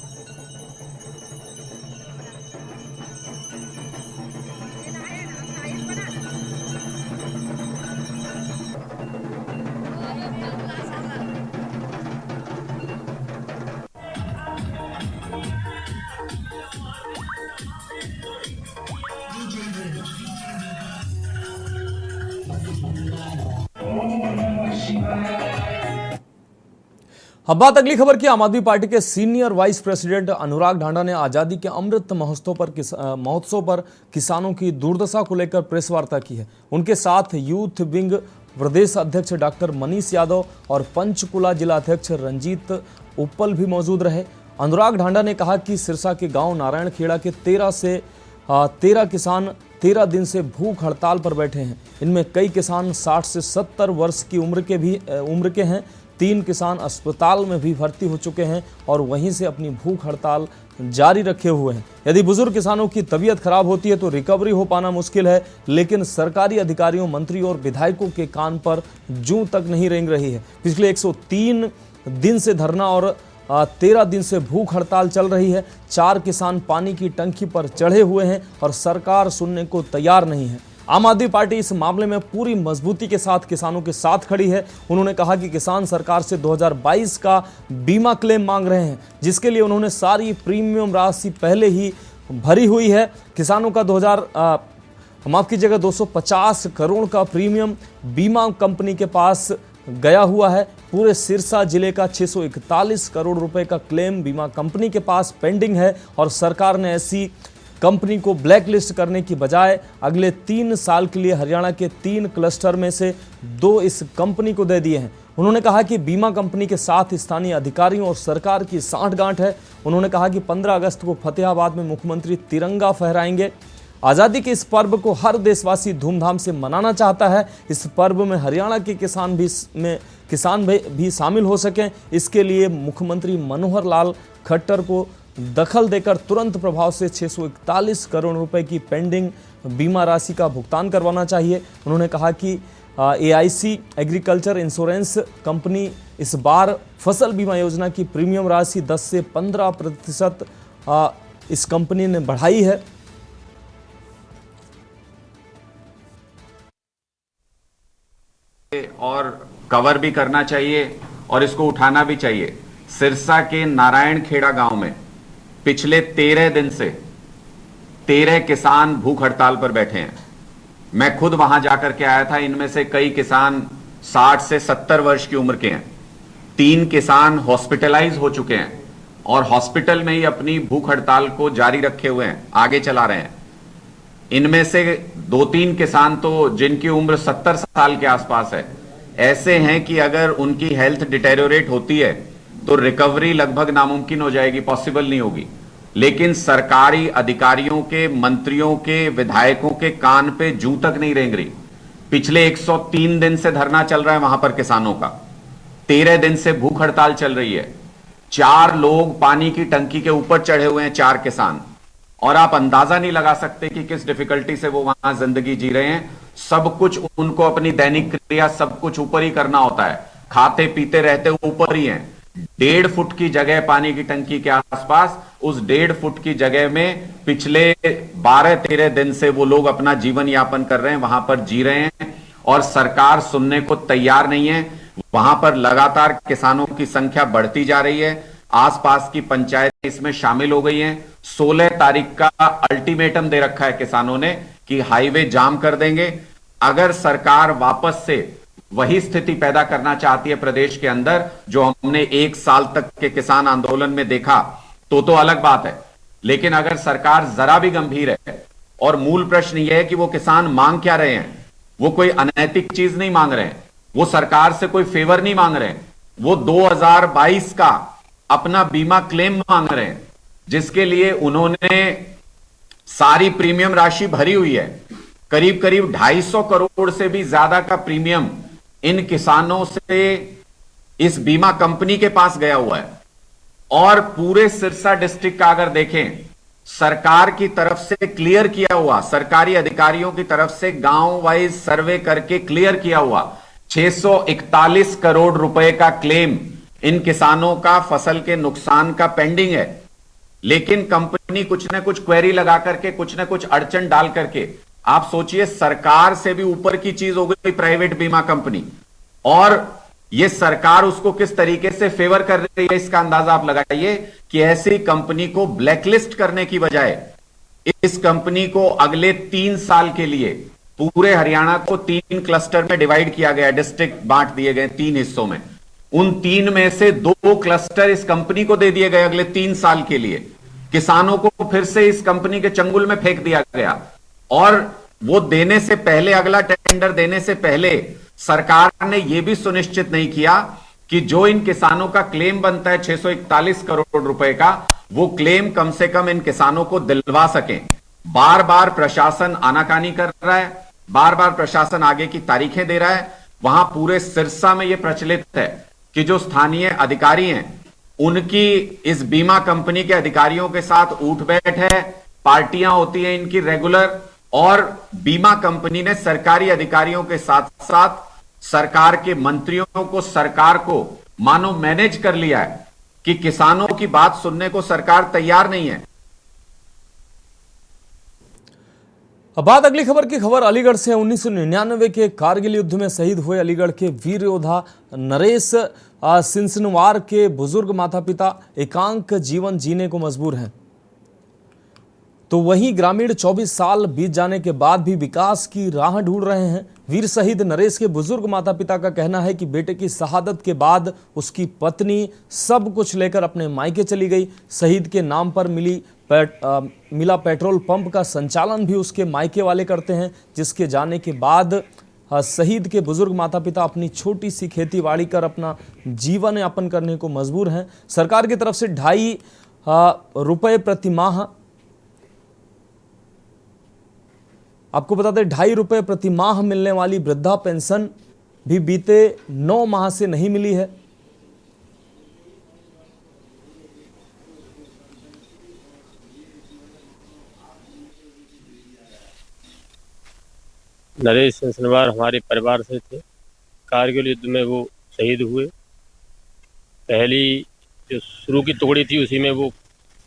अब बात अगली खबर की। आम आदमी पार्टी के सीनियर वाइस प्रेसिडेंट अनुराग ढांडा ने आज़ादी के अमृत महोत्सव पर किसानों की दुर्दशा को लेकर प्रेस वार्ता की है। उनके साथ यूथ विंग प्रदेश अध्यक्ष डॉक्टर मनीष यादव और पंचकुला जिला अध्यक्ष रंजीत उप्पल भी मौजूद रहे। अनुराग ढांडा ने कहा कि सिरसा के गांव नारायण खेड़ा के 13 किसान 13 दिन से भूख हड़ताल पर बैठे हैं। इनमें कई किसान 60 से 70 वर्ष की उम्र के हैं। 3 किसान अस्पताल में भी भर्ती हो चुके हैं और वहीं से अपनी भूख हड़ताल जारी रखे हुए हैं। यदि बुजुर्ग किसानों की तबीयत खराब होती है तो रिकवरी हो पाना मुश्किल है, लेकिन सरकारी अधिकारियों, मंत्रियों और विधायकों के कान पर जूं तक नहीं रेंग रही है। पिछले 103 दिन से धरना और 13 दिन से भूख हड़ताल चल रही है। 4 किसान पानी की टंकी पर चढ़े हुए हैं और सरकार सुनने को तैयार नहीं है। आम आदमी पार्टी इस मामले में पूरी मजबूती के साथ किसानों के साथ खड़ी है। उन्होंने कहा कि किसान सरकार से 2022 का बीमा क्लेम मांग रहे हैं, जिसके लिए उन्होंने सारी प्रीमियम राशि पहले ही भरी हुई है। किसानों का 250 करोड़ का प्रीमियम बीमा कंपनी के पास गया हुआ है। पूरे सिरसा जिले का 641 करोड़ रुपए का क्लेम बीमा कंपनी के पास पेंडिंग है और सरकार ने ऐसी कंपनी को ब्लैक लिस्ट करने की बजाय अगले 3 साल के लिए हरियाणा के 3 क्लस्टर में से 2 इस कंपनी को दे दिए हैं। उन्होंने कहा कि बीमा कंपनी के साथ स्थानीय अधिकारियों और सरकार की सांठगांठ है। उन्होंने कहा कि 15 अगस्त को फतेहाबाद में मुख्यमंत्री तिरंगा फहराएंगे। आज़ादी के इस पर्व को हर देशवासी धूमधाम से मनाना चाहता है। इस पर्व में हरियाणा के किसान भी शामिल हो सकें, इसके लिए मुख्यमंत्री मनोहर लाल खट्टर को दखल देकर तुरंत प्रभाव से 641 करोड़ रुपए की पेंडिंग बीमा राशि का भुगतान करवाना चाहिए। उन्होंने कहा कि AIC एग्रीकल्चर इंश्योरेंस कंपनी इस बार फसल बीमा योजना की प्रीमियम राशि 10 से 15% इस कंपनी ने बढ़ाई है। और कवर भी करना चाहिए और इसको उठाना भी चाहिए। सिरसा के नारायण खेड़ा गांव में पिछले 13 दिन से 13 किसान भूख हड़ताल पर बैठे हैं। मैं खुद वहां जाकर के आया था। इनमें से कई किसान 60 से 70 वर्ष की उम्र के हैं। 3 किसान हॉस्पिटलाइज हो चुके हैं और हॉस्पिटल में ही अपनी भूख हड़ताल को जारी रखे हुए हैं, आगे चला रहे हैं। इनमें से 2-3 किसान तो जिनकी उम्र 70 साल के आसपास है, ऐसे हैं कि अगर उनकी हेल्थ डिटेरियोरेट होती है तो रिकवरी लगभग नामुमकिन हो जाएगी, पॉसिबल नहीं होगी। लेकिन सरकारी अधिकारियों के, मंत्रियों के, विधायकों के कान पे जूं तक नहीं रेंग रही। पिछले 103 दिन से धरना चल रहा है वहां पर किसानों का। 13 दिन से भूख हड़ताल चल रही है। 4 लोग पानी की टंकी के ऊपर चढ़े हुए हैं, 4 किसान, और आप अंदाजा नहीं लगा सकते कि किस डिफिकल्टी से वो वहां जिंदगी जी रहे हैं। सब कुछ उनको अपनी दैनिक क्रिया सब कुछ ऊपर ही करना होता है, खाते पीते रहते ऊपर ही हैं। 1.5 फुट की जगह पानी की टंकी के आसपास, उस 1.5 फुट की जगह में पिछले 12-13 दिन से वो लोग अपना जीवन यापन कर रहे हैं, वहां पर जी रहे हैं और सरकार सुनने को तैयार नहीं है। वहां पर लगातार किसानों की संख्या बढ़ती जा रही है। आसपास की पंचायत इसमें शामिल हो गई हैं। 16 तारीख का अल्टीमेटम दे रखा है किसानों ने कि हाईवे जाम कर देंगे। अगर सरकार वापस से वही स्थिति पैदा करना चाहती है प्रदेश के अंदर जो हमने 1 साल तक के किसान आंदोलन में देखा, तो अलग बात है। लेकिन अगर सरकार जरा भी गंभीर है, और मूल प्रश्न यह है कि वो किसान मांग क्या रहे हैं, वो कोई अनैतिक चीज नहीं मांग रहे हैं, वो सरकार से कोई फेवर नहीं मांग रहे हैं, वो 2022 का अपना बीमा क्लेम मांग रहे हैं, जिसके लिए उन्होंने सारी प्रीमियम राशि भरी हुई है। करीब करीब 250 करोड़ से भी ज्यादा का प्रीमियम इन किसानों से इस बीमा कंपनी के पास गया हुआ है। और पूरे सिरसा डिस्ट्रिक्ट का अगर देखें, सरकार की तरफ से क्लियर किया हुआ, सरकारी अधिकारियों की तरफ से गांव वाइज सर्वे करके क्लियर किया हुआ 641 करोड़ रुपए का क्लेम इन किसानों का फसल के नुकसान का पेंडिंग है। लेकिन कंपनी कुछ ना कुछ क्वेरी लगा करके, कुछ ना कुछ अड़चन डाल करके, आप सोचिए सरकार से भी ऊपर की चीज हो गई प्राइवेट बीमा कंपनी, और ये सरकार उसको किस तरीके से फेवर कर रही है, इसका अंदाजा आप लगाइए कि ऐसी कंपनी को ब्लैकलिस्ट करने की बजाय इस कंपनी को अगले 3 साल के लिए पूरे हरियाणा को 3 क्लस्टर में डिवाइड किया गया, डिस्ट्रिक्ट बांट दिए गए 3 हिस्सों में। उन 3 में से 2 क्लस्टर इस कंपनी को दे दिए गए अगले 3 साल के लिए। किसानों को फिर से इस कंपनी के चंगुल में फेंक दिया गया, और वो देने से पहले, अगला टेंडर देने से पहले सरकार ने यह भी सुनिश्चित नहीं किया कि जो इन किसानों का क्लेम बनता है 641 करोड़ रुपए का, वो क्लेम कम से कम इन किसानों को दिलवा सकें। बार बार प्रशासन आनाकानी कर रहा है, बार बार प्रशासन आगे की तारीखें दे रहा है। वहां पूरे सिरसा में यह प्रचलित है कि जो स्थानीय अधिकारी हैं उनकी इस बीमा कंपनी के अधिकारियों के साथ उठ बैठ है, पार्टियां होती हैं इनकी रेगुलर, और बीमा कंपनी ने सरकारी अधिकारियों के साथ साथ सरकार के मंत्रियों को, सरकार को मानो मैनेज कर लिया है कि किसानों की बात सुनने को सरकार तैयार नहीं है। अब बात अगली खबर की। खबर अलीगढ़ से 1999 के कारगिल युद्ध में शहीद हुए अलीगढ़ के वीर योद्धा नरेश सिंसनवार के बुजुर्ग माता पिता एकांक जीवन जीने को मजबूर हैं। तो वहीं ग्रामीण 24 साल बीत जाने के बाद भी विकास की राह ढूंढ रहे हैं। वीर शहीद नरेश के बुजुर्ग माता पिता का कहना है कि बेटे की शहादत के बाद उसकी पत्नी सब कुछ लेकर अपने मायके चली गई। शहीद के नाम पर मिला पेट्रोल पंप का संचालन भी उसके मायके वाले करते हैं, जिसके जाने के बाद शहीद के बुजुर्ग माता पिता अपनी छोटी सी खेती बाड़ी कर अपना जीवन यापन करने को मजबूर हैं। सरकार की तरफ से 2.5 रुपये प्रति माह, आपको बता दें 2.5 रुपये प्रति माह मिलने वाली वृद्धा पेंशन भी बीते 9 माह से नहीं मिली है। नरेश सिंसनवार हमारे परिवार से थे। कारगिल युद्ध में वो शहीद हुए। पहली जो शुरू की टुकड़ी थी उसी में वो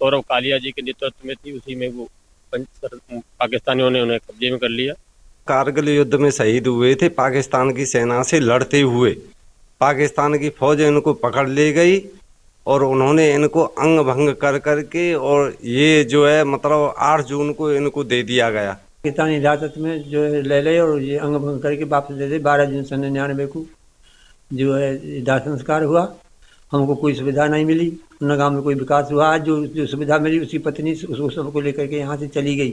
सौरभ कालिया जी के नेतृत्व में थी, उसी में वो पाकिस्तानियों ने उन्हें कब्जे में कर लिया। कारगिल युद्ध में शहीद हुए थे पाकिस्तान की सेना से लड़ते हुए। पाकिस्तान की फौज इनको पकड़ ले गई और उन्होंने इनको अंग भंग कर करके, और ये जो है मतलब 8 जून को इनको दे दिया गया। पाकिस्तानी हिरासत में जो है ले ले और ये अंग भंग करके वापस दे दे। 12 जून 1999 को जो है दाह संस्कार हुआ। हमको कोई सुविधा नहीं मिली, न गाँव में कोई विकास हुआ। आज जो सुविधा मिली उसकी पत्नी उसको सबको लेकर के यहाँ से चली गई।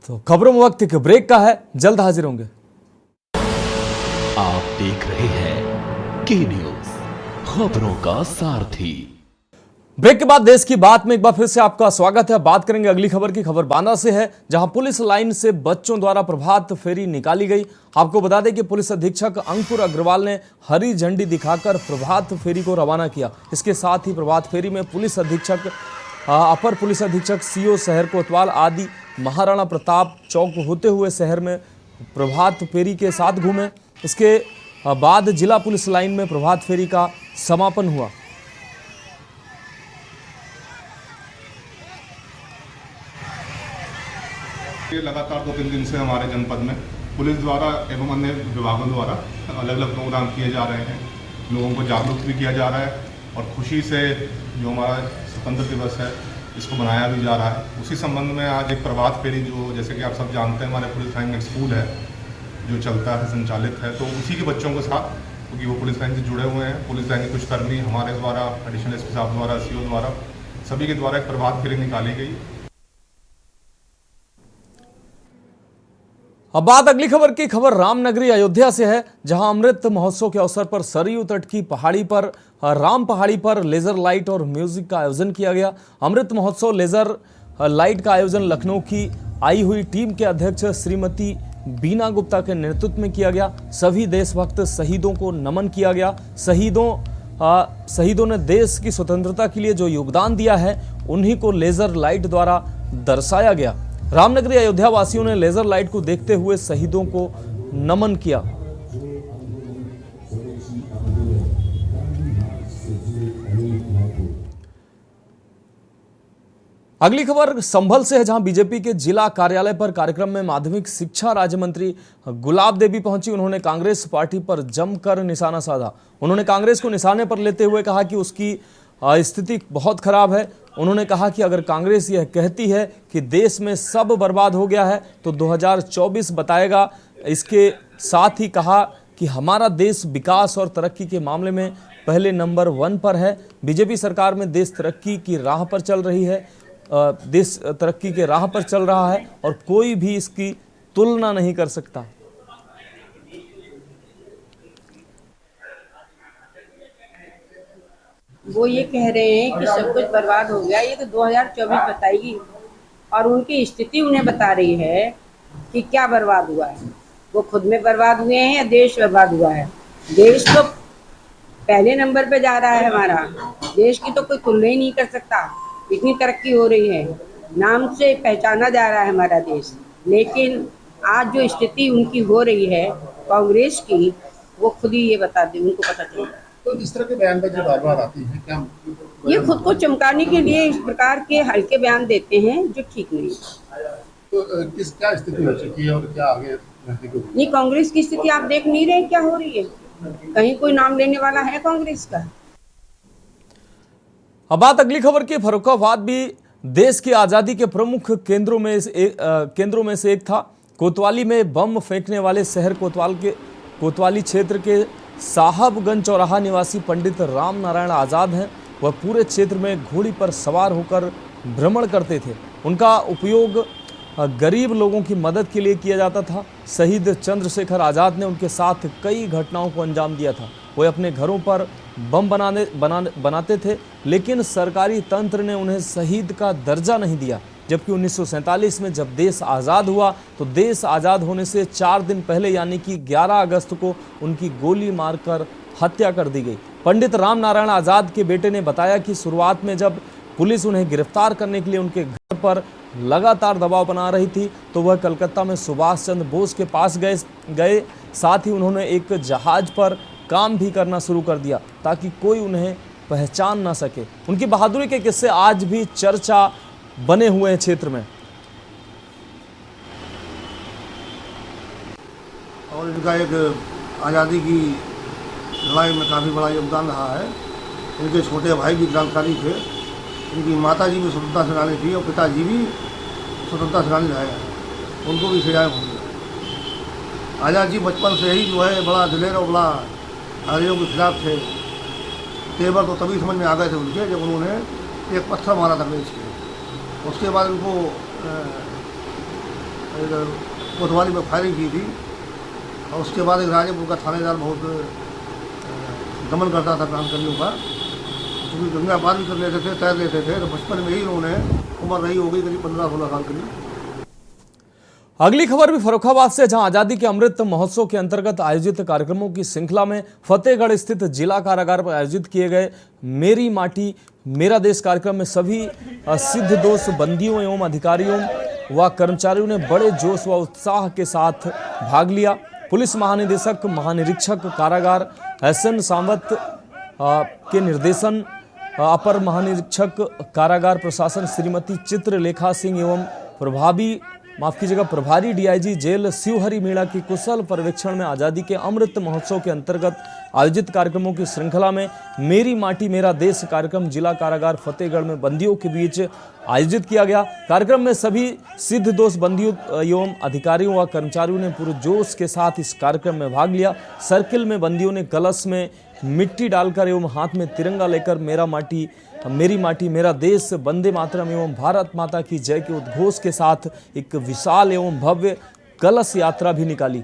तो खबरों में वक्त एक ब्रेक का है, जल्द हाजिर होंगे। आप देख रहे हैं के न्यूज, खबरों का सारथी। ब्रेक के बाद देश की बात में एक बार फिर से आपका स्वागत है। बात करेंगे अगली खबर की। खबर बांदा से है, जहां पुलिस लाइन से बच्चों द्वारा प्रभात फेरी निकाली गई। आपको बता दें कि पुलिस अधीक्षक अंकुर अग्रवाल ने हरी झंडी दिखाकर प्रभात फेरी को रवाना किया। इसके साथ ही प्रभात फेरी में पुलिस अधीक्षक, अपर पुलिस अधीक्षक सीओ शहर कोतवाल आदि महाराणा प्रताप चौक होते हुए शहर में प्रभात फेरी के साथ घूमे। इसके बाद जिला पुलिस लाइन में प्रभात फेरी का समापन हुआ। लगातार 2-3 दिन से हमारे जनपद में पुलिस द्वारा एवं अन्य विभागों द्वारा अलग अलग प्रोग्राम किए जा रहे हैं। लोगों को जागरूक भी किया जा रहा है और खुशी से जो हमारा स्वतंत्र दिवस है इसको मनाया भी जा रहा है। उसी संबंध में आज एक प्रभात फेरी, जो जैसे कि आप सब जानते हैं हमारे पुलिस लाइन में एक स्कूल है जो चलता है, संचालित है, तो उसी के बच्चों के साथ, क्योंकि वो पुलिस लाइन से जुड़े हुए हैं, पुलिस लाइन के कुछ कर्मी हमारे द्वारा, एडिशनल एसपी साहब द्वारा, सीओ द्वारा, सभी के द्वारा एक प्रभात फेरी निकाली गई। अब बात अगली खबर की। खबर रामनगरी अयोध्या से है, जहां अमृत महोत्सव के अवसर पर सरयू तट की पहाड़ी पर, राम पहाड़ी पर लेजर लाइट और म्यूजिक का आयोजन किया गया। अमृत महोत्सव लेजर लाइट का आयोजन लखनऊ की आई हुई टीम के अध्यक्ष श्रीमती बीना गुप्ता के नेतृत्व में किया गया। सभी देशभक्त शहीदों को नमन किया गया। शहीदों ने देश की स्वतंत्रता के लिए जो योगदान दिया है उन्हीं को लेजर लाइट द्वारा दर्शाया गया। रामनगरी अयोध्या वासियों ने लेजर लाइट को देखते हुए शहीदों को नमन किया। अगली खबर संभल से है, जहां बीजेपी के जिला कार्यालय पर कार्यक्रम में माध्यमिक शिक्षा राज्य मंत्री गुलाब देवी पहुंची। उन्होंने कांग्रेस पार्टी पर जमकर निशाना साधा। उन्होंने कांग्रेस को निशाने पर लेते हुए कहा कि उसकी स्थिति बहुत खराब है। उन्होंने कहा कि अगर कांग्रेस यह कहती है कि देश में सब बर्बाद हो गया है तो 2024 बताएगा। इसके साथ ही कहा कि हमारा देश विकास और तरक्की के मामले में पहले नंबर 1 पर है। बीजेपी सरकार में देश तरक्की की राह पर चल रही है, देश तरक्की के राह पर चल रहा है और कोई भी इसकी तुलना नहीं कर सकता। वो ये कह रहे हैं कि सब कुछ बर्बाद हो गया, ये तो 2024 बताएगी। और उनकी स्थिति उन्हें बता रही है कि क्या बर्बाद हुआ है। वो खुद में बर्बाद हुए हैं या देश बर्बाद हुआ है। देश तो पहले नंबर पे जा रहा है हमारा, देश की तो कोई तुलना ही नहीं कर सकता। इतनी तरक्की हो रही है, नाम से पहचाना जा रहा है हमारा देश, लेकिन आज जो स्थिति उनकी हो रही है कांग्रेस की, वो खुद ही ये बता दे, उनको पता चल रहा है। तो इस तरह के बयानबाजी बार बार आती है, क्या ये खुद को चमकाने के लिए इस प्रकार के हल्के बयान देते हैं जो ठीक नहीं है। तो क्या स्थिति हो चुकी है और क्या आगे नहीं, कांग्रेस की स्थिति आप देख नहीं रहे क्या हो रही है। कहीं कोई नाम लेने वाला है कांग्रेस का? अब बात अगली खबर की। फर्रुखाबाद भी देश की आजादी के प्रमुख केंद्रों में से एक था। कोतवाली में बम फेंकने वाले शहर कोतवाली क्षेत्र के साहबगंज चौराहा निवासी पंडित राम नारायण आजाद हैं। वह पूरे क्षेत्र में घोड़ी पर सवार होकर भ्रमण करते थे। उनका उपयोग गरीब लोगों की मदद के लिए किया जाता था। शहीद चंद्रशेखर आज़ाद ने उनके साथ कई घटनाओं को अंजाम दिया था। वे अपने घरों पर बम बनाते थे, लेकिन सरकारी तंत्र ने उन्हें शहीद का दर्जा नहीं दिया। जबकि 1947 में जब देश आज़ाद हुआ तो देश आज़ाद होने से 4 दिन पहले यानी कि 11 अगस्त को उनकी गोली मारकर हत्या कर दी गई। पंडित राम नारायण आज़ाद के बेटे ने बताया कि शुरुआत में जब पुलिस उन्हें गिरफ्तार करने के लिए उनके घर पर लगातार दबाव बना रही थी तो वह कलकत्ता में सुभाष चंद्र बोस के पास गए। साथ ही उन्होंने एक जहाज पर काम भी करना शुरू कर दिया ताकि कोई उन्हें पहचान ना सके। उनकी बहादुरी के किस्से आज भी चर्चा बने हुए हैं क्षेत्र में। और इनका एक आज़ादी की लड़ाई में काफ़ी बड़ा योगदान रहा है। इनके छोटे भाई भी क्रांतिकारी थे। इनकी माता जी भी स्वतंत्रता सेनानी थी और पिताजी भी स्वतंत्रता सेनानी रहे। उनको भी सजाएं होंगी। आज़ाद जी बचपन से ही जो है बड़ा दिलेर और बड़ा अंग्रेजों के खिलाफ थे। तेवर तो तभी समझ में आ गए थे उनके जब उन्होंने एक पत्थर मारा था अंग्रेज के। उसके बाद उनको कोतवाली में फायरिंग की थी और उसके बाद एक राजेपुर का थानेदार बहुत दमन करता था क्रांतिकारियों का, क्योंकि गंगा पार भी कर लेते थे, तैर लेते थे। तो बचपन में ही उन्होंने उम्र रही होगी करीब 15-16 साल करीब। अगली खबर भी फर्रुखाबाद से, जहां आजादी के अमृत महोत्सव के अंतर्गत आयोजित कार्यक्रमों की श्रृंखला में फतेहगढ़ स्थित जिला कारागार पर आयोजित किए गए मेरी माटी मेरा देश कार्यक्रम में सभी सिद्ध दोष बंदियों एवं अधिकारियों व कर्मचारियों ने बड़े जोश व उत्साह के साथ भाग लिया। पुलिस महानिदेशक महानिरीक्षक कारागार एसएन सावंत के निर्देशन, अपर महानिरीक्षक कारागार प्रशासन श्रीमती चित्रलेखा सिंह एवं प्रभारी डीआईजी जेल शिवहरि मीणा की कुशल पर्यवेक्षण में आज़ादी के अमृत महोत्सव के अंतर्गत आयोजित कार्यक्रमों की श्रृंखला में मेरी माटी मेरा देश कार्यक्रम जिला कारागार फतेहगढ़ में बंदियों के बीच आयोजित किया गया। कार्यक्रम में सभी सिद्ध दोष बंदियों एवं अधिकारियों व कर्मचारियों ने पूरे जोश के साथ इस कार्यक्रम में भाग लिया। सर्किल में बंदियों ने कलश में मिट्टी डालकर एवं हाथ में तिरंगा लेकर मेरी माटी मेरा देश, वंदे मातरम एवं भारत माता की जय के उद्घोष के साथ एक विशाल एवं भव्य कलश यात्रा भी निकाली।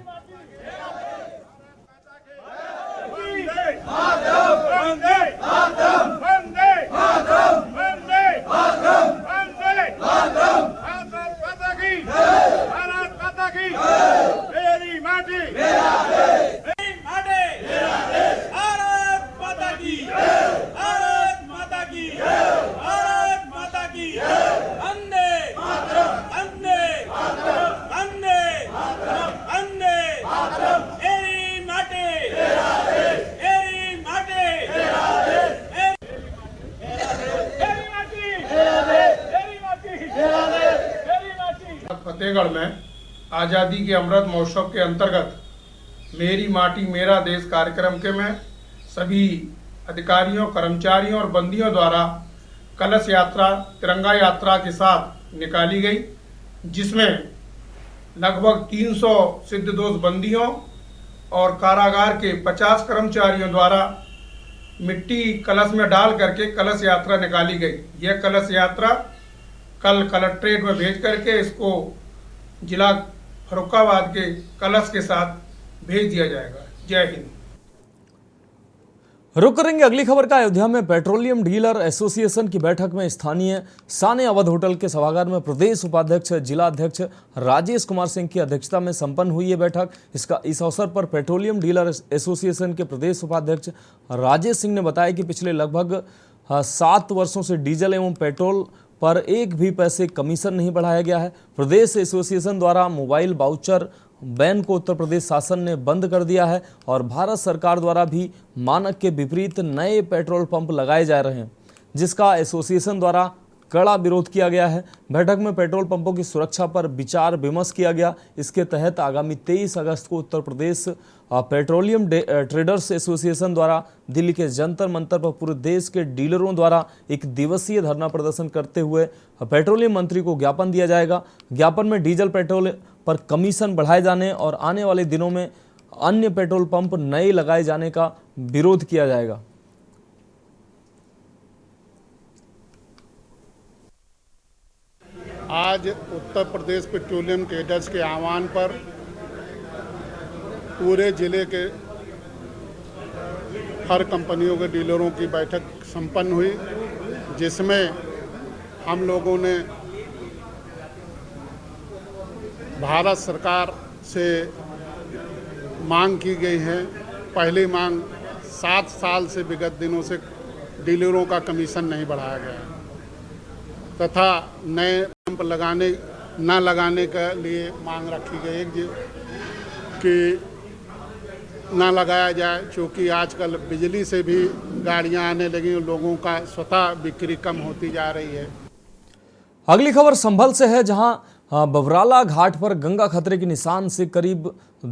फतेहगढ़ में आज़ादी के अमृत महोत्सव के अंतर्गत मेरी माटी मेरा देश कार्यक्रम के में सभी अधिकारियों, कर्मचारियों और बंदियों द्वारा कलश यात्रा, तिरंगा यात्रा के साथ निकाली गई, जिसमें लगभग 300 सिद्ध दोष बंदियों और कारागार के 50 कर्मचारियों द्वारा मिट्टी कलश में डाल करके कलश यात्रा निकाली गई। यह कलश यात्रा कल कलेक्ट्रेट में भेज करके इसको जिला फर्रुखाबाद के कलश के साथ भेज दिया जाएगा। जय हिंद। रुक करेंगे अगली खबर का। अयोध्या में पेट्रोलियम डीलर एसोसिएशन की बैठक में स्थानीय साने अवध होटल के सभागार में प्रदेश उपाध्यक्ष जिला अध्यक्ष राजेश कुमार सिंह की अध्यक्षता में संपन्न हुई ये बैठक। इस अवसर पर पेट्रोलियम डीलर एसोसिएशन के प्रदेश उपाध्यक्ष राजेश सिंह ने बताया कि पिछले लगभग 7 वर्षों से डीजल एवं पेट्रोल पर एक भी पैसे कमीशन नहीं बढ़ाया गया है। प्रदेश एसोसिएशन द्वारा मोबाइल वाउचर बैन को उत्तर प्रदेश शासन ने बंद कर दिया है और भारत सरकार द्वारा भी मानक के विपरीत नए पेट्रोल पंप लगाए जा रहे हैं, जिसका एसोसिएशन द्वारा कड़ा विरोध किया गया है। बैठक में पेट्रोल पंपों की सुरक्षा पर विचार विमर्श किया गया। इसके तहत आगामी 23 अगस्त को Uttar Pradesh petroleum traders association द्वारा दिल्ली के जंतर मंतर पर पूरे देश के डीलरों द्वारा एक दिवसीय धरना प्रदर्शन करते हुए पेट्रोलियम मंत्री को ज्ञापन दिया जाएगा। ज्ञापन में डीजल पेट्रोल पर कमीशन बढ़ाए जाने और आने वाले दिनों में अन्य पेट्रोल पंप नए लगाए जाने का विरोध किया जाएगा। आज उत्तर प्रदेश पेट्रोलियम ट्रेडर्स के आह्वान पर पूरे जिले के हर कंपनियों के डीलरों की बैठक संपन्न हुई, जिसमें हम लोगों ने भारत सरकार से मांग की गई है। पहली मांग 7 साल से विगत दिनों से डीलरों का कमीशन नहीं बढ़ाया गया है तथा नए पंप न लगाने के लिए मांग रखी गई कि ना लगाया जाए, क्योंकि आजकल बिजली से भी गाड़ियां आने लगी और लोगों का स्वतः बिक्री कम होती जा रही है। अगली खबर संभल से है, जहां बवराला घाट पर गंगा खतरे के निशान से करीब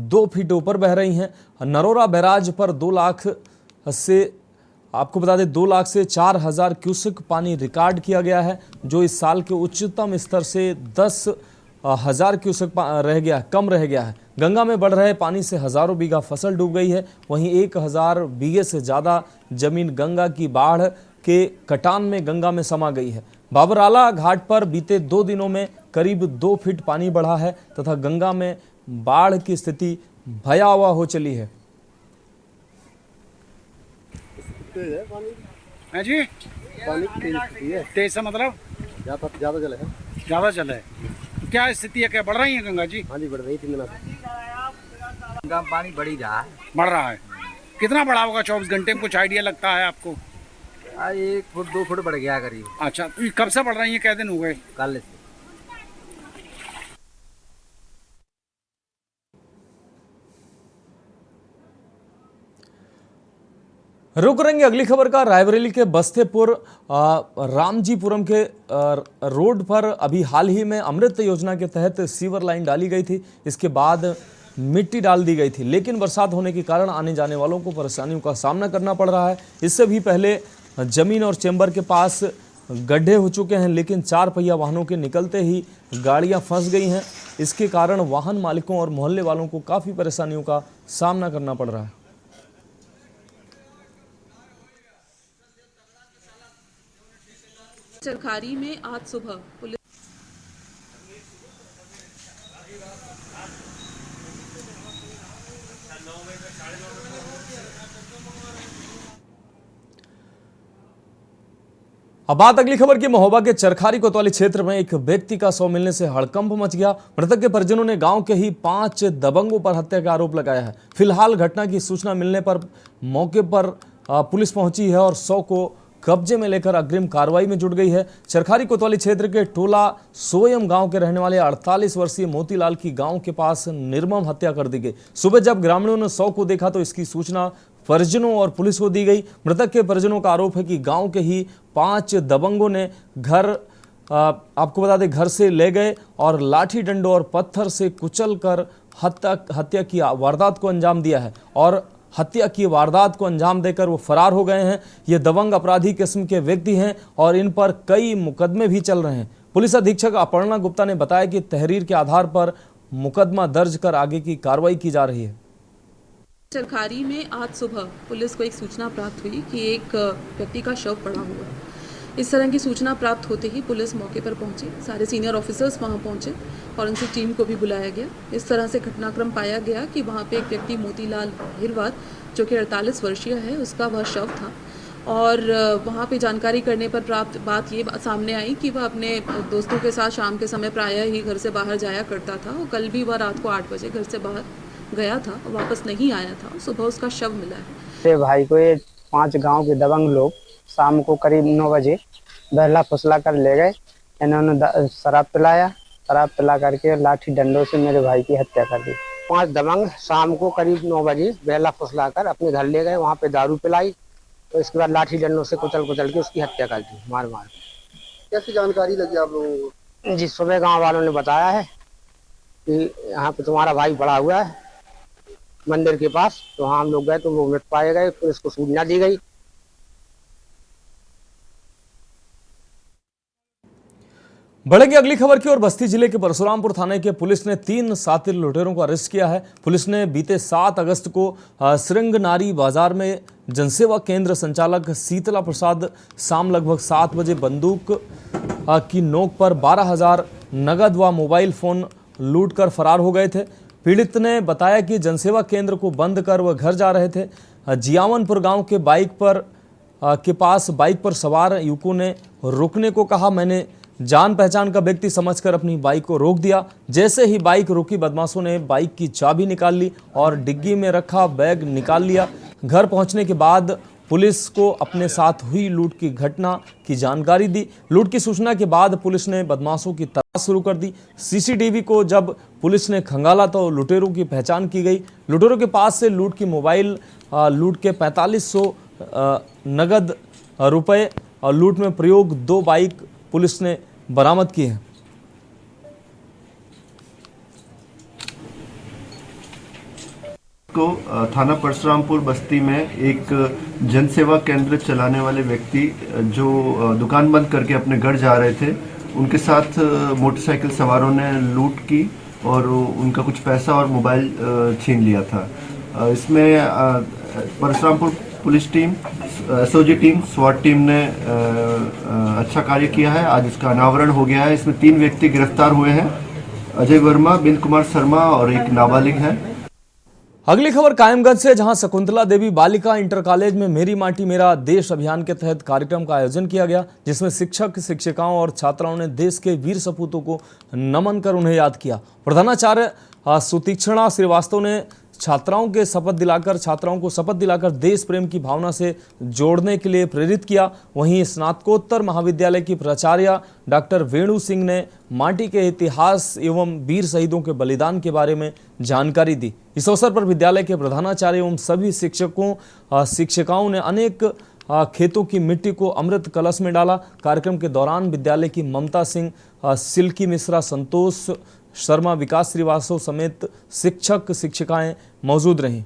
2 फीट ऊपर बह रही हैं। नरोरा बैराज पर 2 लाख से आपको बता दें 2 लाख से 4,000 क्यूसेक पानी रिकॉर्ड किया गया है, जो इस साल के उच्चतम स्तर से 10,000 क्यूसेक कम रह गया है। गंगा में बढ़ रहे पानी से हजारों बीघा फसल डूब गई है। वहीं 1,000 बीघे से ज़्यादा जमीन गंगा की बाढ़ के कटान में गंगा में समा गई है। बाबराला घाट पर बीते 2 दिनों में करीब 2 फीट पानी बढ़ा है तथा गंगा में बाढ़ की स्थिति भयावह हो चली है। है जी, पानी तेज से मतलब ज्यादा जल है। ज्यादा जल है, क्या स्थिति है? क्या बढ़ रही है गंगा जी? हाँ जी, बढ़ रही 3 दिनों से गंगा पानी बढ़ रहा है। कितना बढ़ा होगा 24 घंटे में? कुछ आइडिया लगता है आपको? 1 फुट 2 फुट बढ़ गया करीब। अच्छा, तो ये कब से बढ़ रही है? क्या दिन हो गए? कल से। रुक करेंगे अगली खबर का। रायबरेली के बस्तेपुर रामजीपुरम के रोड पर अभी हाल ही में अमृत योजना के तहत सीवर लाइन डाली गई थी। इसके बाद मिट्टी डाल दी गई थी, लेकिन बरसात होने के कारण आने जाने वालों को परेशानियों का सामना करना पड़ रहा है। इससे भी पहले जमीन और चेंबर के पास गड्ढे हो चुके हैं, लेकिन 4 पहिया वाहनों के निकलते ही गाड़ियां फंस गई हैं। इसके कारण वाहन मालिकों और मोहल्ले वालों को काफ़ी परेशानियों का सामना करना पड़ रहा है। चरखारी में आज सुबह पुलिस अब बात अगली खबर की। महोबा के चरखारी कोतवाली क्षेत्र में एक व्यक्ति का शव मिलने से हड़कंप मच गया। मृतक के परिजनों ने गांव के ही 5 दबंगों पर हत्या का आरोप लगाया है। फिलहाल घटना की सूचना मिलने पर मौके पर पुलिस पहुंची है और शव को कब्जे में लेकर अग्रिम कार्रवाई में जुट गई है। चरखारी कोतवाली क्षेत्र के टोला सोयम गांव के रहने वाले 48 वर्षीय मोतीलाल की गांव के पास निर्मम हत्या कर दी गई। सुबह जब ग्रामीणों ने शव को देखा तो इसकी सूचना परिजनों और पुलिस को दी गई। मृतक के परिजनों का आरोप है कि गांव के ही 5 दबंगों ने आपको बता दें घर से ले गए और लाठी डंडों और पत्थर से कुचल कर हत्या की वारदात को अंजाम दिया है और हत्या की वारदात को अंजाम देकर वो फरार हो गए हैं। ये दबंग अपराधी किस्म के व्यक्ति हैं और इन पर कई मुकदमे भी चल रहे हैं। पुलिस अधीक्षक अपर्णा गुप्ता ने बताया कि तहरीर के आधार पर मुकदमा दर्ज कर आगे की कार्रवाई की जा रही है। चरखारी में आज सुबह पुलिस को एक सूचना प्राप्त हुई कि एक व्यक्ति का शव पड़ा हुआ है। इस तरह की सूचना प्राप्त होते ही पुलिस मौके पर पहुंची। सारे सीनियर ऑफिसर्स वहां पहुंचे और उनसे टीम को भी बुलाया गया। इस तरह से घटनाक्रम पाया गया कि वहां पे एक व्यक्ति मोतीलाल अहिरवार जो कि 48 वर्षीय है, उसका वह शव था। और वहाँ पे जानकारी करने पर प्राप्त बात ये सामने आई कि वह अपने दोस्तों के साथ शाम के समय प्रायः ही घर से बाहर जाया करता था और कल भी वह रात को 8 बजे घर से बाहर गया था, वापस नहीं आया था। सुबह उसका शव मिला है। मेरे भाई को ये 5 गांव के दबंग लोग शाम को करीब 9 बजे बहला फुसला कर ले गए। इन्होंने शराब पिला करके लाठी डंडों से मेरे भाई की हत्या कर दी। 5 दबंग शाम को करीब 9 बजे बहला फुसला कर अपने घर ले गए, वहाँ पे दारू पिलाई, तो इसके बाद लाठी डंडों से कुचल के उसकी हत्या कर दी, मार। कैसी जानकारी लगी आप लोगों को? जी, सुबह गांव वालों ने बताया है कि यहाँ पे तुम्हारा भाई पड़ा हुआ है मंदिर के पास, तो वहाँ हम लोग गए तो वो मृत पाए गए, पुलिस को सूचना दी गई। बढ़ेंगे अगली खबर की ओर। बस्ती जिले के परशुरामपुर थाने के पुलिस ने 3 शातिर लुटेरों को अरेस्ट किया है। पुलिस ने बीते 7 अगस्त को श्रृंगनारी बाजार में जनसेवा केंद्र संचालक शीतला प्रसाद शाम लगभग 7 बजे बंदूक की नोक पर 12,000 नगद व मोबाइल फोन लूट कर फरार हो गए थे। पीड़ित ने बताया कि जनसेवा केंद्र को बंद कर वह घर जा रहे थे। जियावनपुर गांव के पास बाइक पर सवार युवकों ने रुकने को कहा। मैंने जान पहचान का व्यक्ति समझकर अपनी बाइक को रोक दिया। जैसे ही बाइक रुकी, बदमाशों ने बाइक की चाबी निकाल ली और डिग्गी में रखा बैग निकाल लिया। घर पहुंचने के बाद पुलिस को अपने साथ हुई लूट की घटना की जानकारी दी। लूट की सूचना के बाद पुलिस ने बदमाशों की तलाश शुरू कर दी। सीसीटीवी को जब पुलिस ने खंगाला तो लुटेरों की पहचान की गई। लुटेरों के पास से लूट के 4500 नगद रुपए और लूट में प्रयोग 2 बाइक पुलिस ने बरामद की है। को थाना परशुरामपुर बस्ती में एक जनसेवा केंद्र चलाने वाले व्यक्ति जो दुकान बंद करके अपने घर जा रहे थे, उनके साथ मोटरसाइकिल सवारों ने लूट की और उनका कुछ पैसा और मोबाइल छीन लिया था। इसमें Parshurampur police team, SOG team, स्वाट टीम ने अच्छा कार्य किया है। आज इसका अनावरण हो गया है। इसमें 3 व्यक्ति गिरफ्तार हुए हैं, अजय वर्मा, बिन कुमार शर्मा और एक नाबालिग है। अगली खबर कायमगंज से, जहां शकुंतला देवी बालिका इंटर कॉलेज में मेरी माटी मेरा देश अभियान के तहत कार्यक्रम का आयोजन किया गया, जिसमें शिक्षक, शिक्षिकाओं और छात्राओं ने देश के वीर सपूतों को नमन कर उन्हें याद किया। प्रधानाचार्य सुतीक्षणा श्रीवास्तव ने छात्राओं को शपथ दिलाकर देश प्रेम की भावना से जोड़ने के लिए प्रेरित किया। वहीं स्नातकोत्तर महाविद्यालय की प्राचार्य डॉक्टर वेणु सिंह ने माटी के इतिहास एवं वीर शहीदों के बलिदान के बारे में जानकारी दी। इस अवसर पर विद्यालय के प्रधानाचार्य एवं सभी शिक्षिकाओं ने अनेक खेतों की मिट्टी को अमृत कलश में डाला। कार्यक्रम के दौरान विद्यालय की ममता सिंह, सिल्की मिश्रा, संतोष शर्मा, विकास श्रीवास्तव समेत शिक्षक शिक्षिकाएं मौजूद रहीं।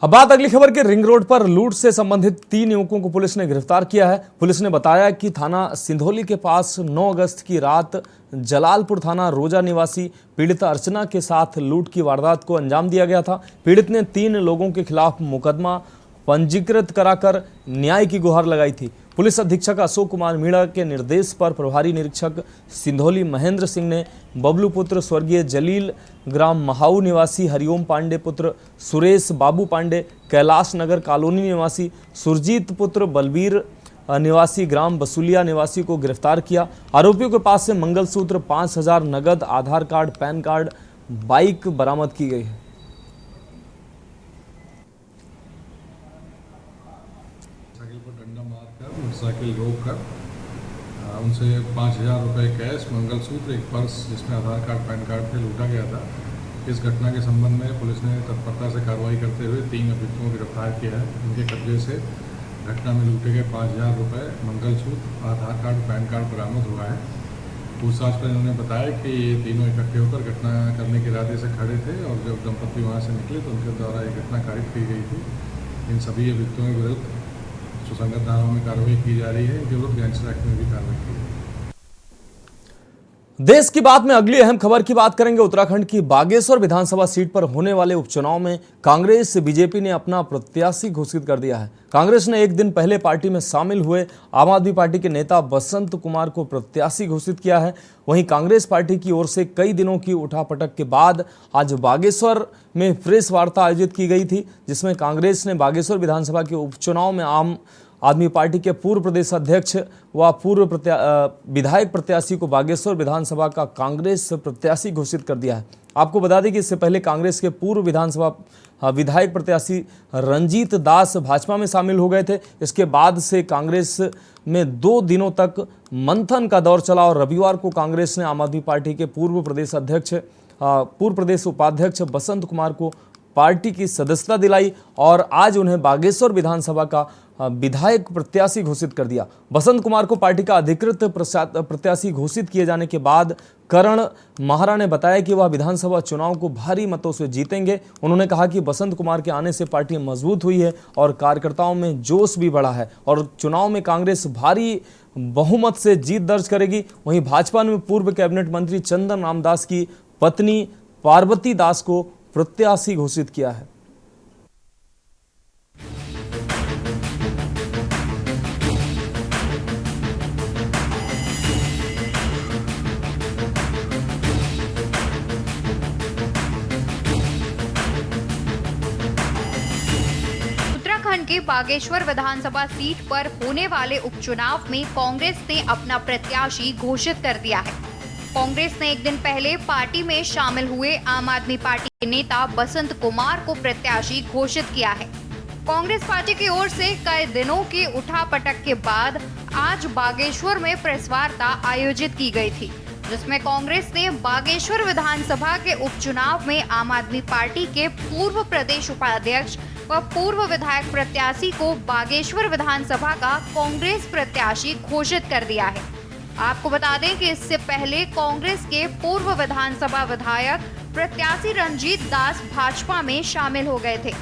अब बात अगली खबर के। रिंग रोड पर लूट से संबंधित 3 युवकों को पुलिस ने गिरफ्तार किया है। पुलिस ने बताया कि थाना सिंधोली के पास 9 अगस्त की रात जलालपुर थाना रोजा निवासी पीड़िता अर्चना के साथ लूट की वारदात को अंजाम दिया गया था। पीड़ित ने 3 लोगों के खिलाफ मुकदमा पंजीकृत कराकर न्याय की गुहार लगाई थी। पुलिस अधीक्षक अशोक कुमार मीणा के निर्देश पर प्रभारी निरीक्षक सिंधोली महेंद्र सिंह ने बबलू पुत्र स्वर्गीय जलील, ग्राम महाऊ निवासी हरिओम पांडे पुत्र सुरेश बाबू पांडे, कैलाश नगर कॉलोनी निवासी सुरजीत पुत्र बलबीर निवासी ग्राम बसुलिया निवासी को गिरफ्तार किया। आरोपियों के पास से मंगलसूत्र, 5,000 नगद, आधार कार्ड, पैन कार्ड, बाइक बरामद की गई है। मोटरसाइकिल रोक कर उनसे 5,000 रुपये कैश, मंगलसूत्र, एक पर्स जिसमें आधार कार्ड, पैन कार्ड थे, लूटा गया था। इस घटना के संबंध में पुलिस ने तत्परता से कार्रवाई करते हुए 3 अभियुक्तों को गिरफ्तार किया है। इनके कब्जे से घटना में लूटे गए 5,000 रुपये, मंगलसूत्र, आधार कार्ड, पैन कार्ड बरामद हुआ है। पूछताछ पर इन्होंने बताया कि ये तीनों इकट्ठे होकर घटना करने के इरादे से खड़े थे और जब दंपति वहाँ से निकले तो उनके द्वारा ये घटना कारित की गई थी। इन सभी अभियुक्तों के विरुद्ध सुसंगत धाराओं में कार्रवाई की जा रही है। इनके विरुद्ध गैंगस्टर एक्ट में भी कार्रवाई की है। देश की बात में अगली अहम खबर की बात करेंगे। उत्तराखंड की बागेश्वर विधानसभा सीट पर होने वाले उपचुनाव में कांग्रेस बीजेपी ने अपना प्रत्याशी घोषित कर दिया है। कांग्रेस ने एक दिन पहले पार्टी में शामिल हुए आम आदमी पार्टी के नेता बसंत कुमार को प्रत्याशी घोषित किया है। वहीं कांग्रेस पार्टी की ओर से कई दिनों की उठापटक के बाद आज बागेश्वर में प्रेस वार्ता आयोजित की गई थी, जिसमें कांग्रेस ने बागेश्वर विधानसभा के उपचुनाव में आम आदमी पार्टी के पूर्व प्रदेश अध्यक्ष व पूर्व विधायक प्रत्याशी को बागेश्वर विधानसभा का कांग्रेस प्रत्याशी घोषित कर दिया है। आपको बता दें कि इससे पहले कांग्रेस के पूर्व विधानसभा विधायक प्रत्याशी रंजीत दास भाजपा में शामिल हो गए थे। इसके बाद से कांग्रेस में 2 दिनों तक मंथन का दौर चला और रविवार को कांग्रेस ने आम आदमी पार्टी के पूर्व प्रदेश उपाध्यक्ष बसंत कुमार को पार्टी की सदस्यता दिलाई और आज उन्हें बागेश्वर विधानसभा का विधायक प्रत्याशी घोषित कर दिया। बसंत कुमार को पार्टी का अधिकृत प्रत्याशी घोषित किए जाने के बाद करण माहरा ने बताया कि वह विधानसभा चुनाव को भारी मतों से जीतेंगे। उन्होंने कहा कि बसंत कुमार के आने से पार्टी मजबूत हुई है और कार्यकर्ताओं में जोश भी बढ़ा है और चुनाव में कांग्रेस भारी बहुमत से जीत दर्ज करेगी। वहीं भाजपा ने पूर्व कैबिनेट मंत्री चंदन रामदास की पत्नी पार्वती दास को प्रत्याशी घोषित किया है। उत्तराखंड के बागेश्वर विधानसभा सीट पर होने वाले उपचुनाव में कांग्रेस ने अपना प्रत्याशी घोषित कर दिया है। कांग्रेस ने एक दिन पहले पार्टी में शामिल हुए आम आदमी पार्टी के नेता बसंत कुमार को प्रत्याशी घोषित किया है। कांग्रेस पार्टी की ओर से कई दिनों की उठापटक के बाद आज बागेश्वर में प्रेस वार्ता आयोजित की गई थी, जिसमें कांग्रेस ने बागेश्वर विधानसभा के उपचुनाव में आम आदमी पार्टी के पूर्व प्रदेश उपाध्यक्ष व पूर्व विधायक प्रत्याशी को बागेश्वर विधानसभा का कांग्रेस प्रत्याशी घोषित कर दिया है। आपको बता दें कि इससे पहले कांग्रेस के पूर्व विधानसभा विधायक प्रत्याशी रंजीत दास भाजपा में शामिल हो गए थे।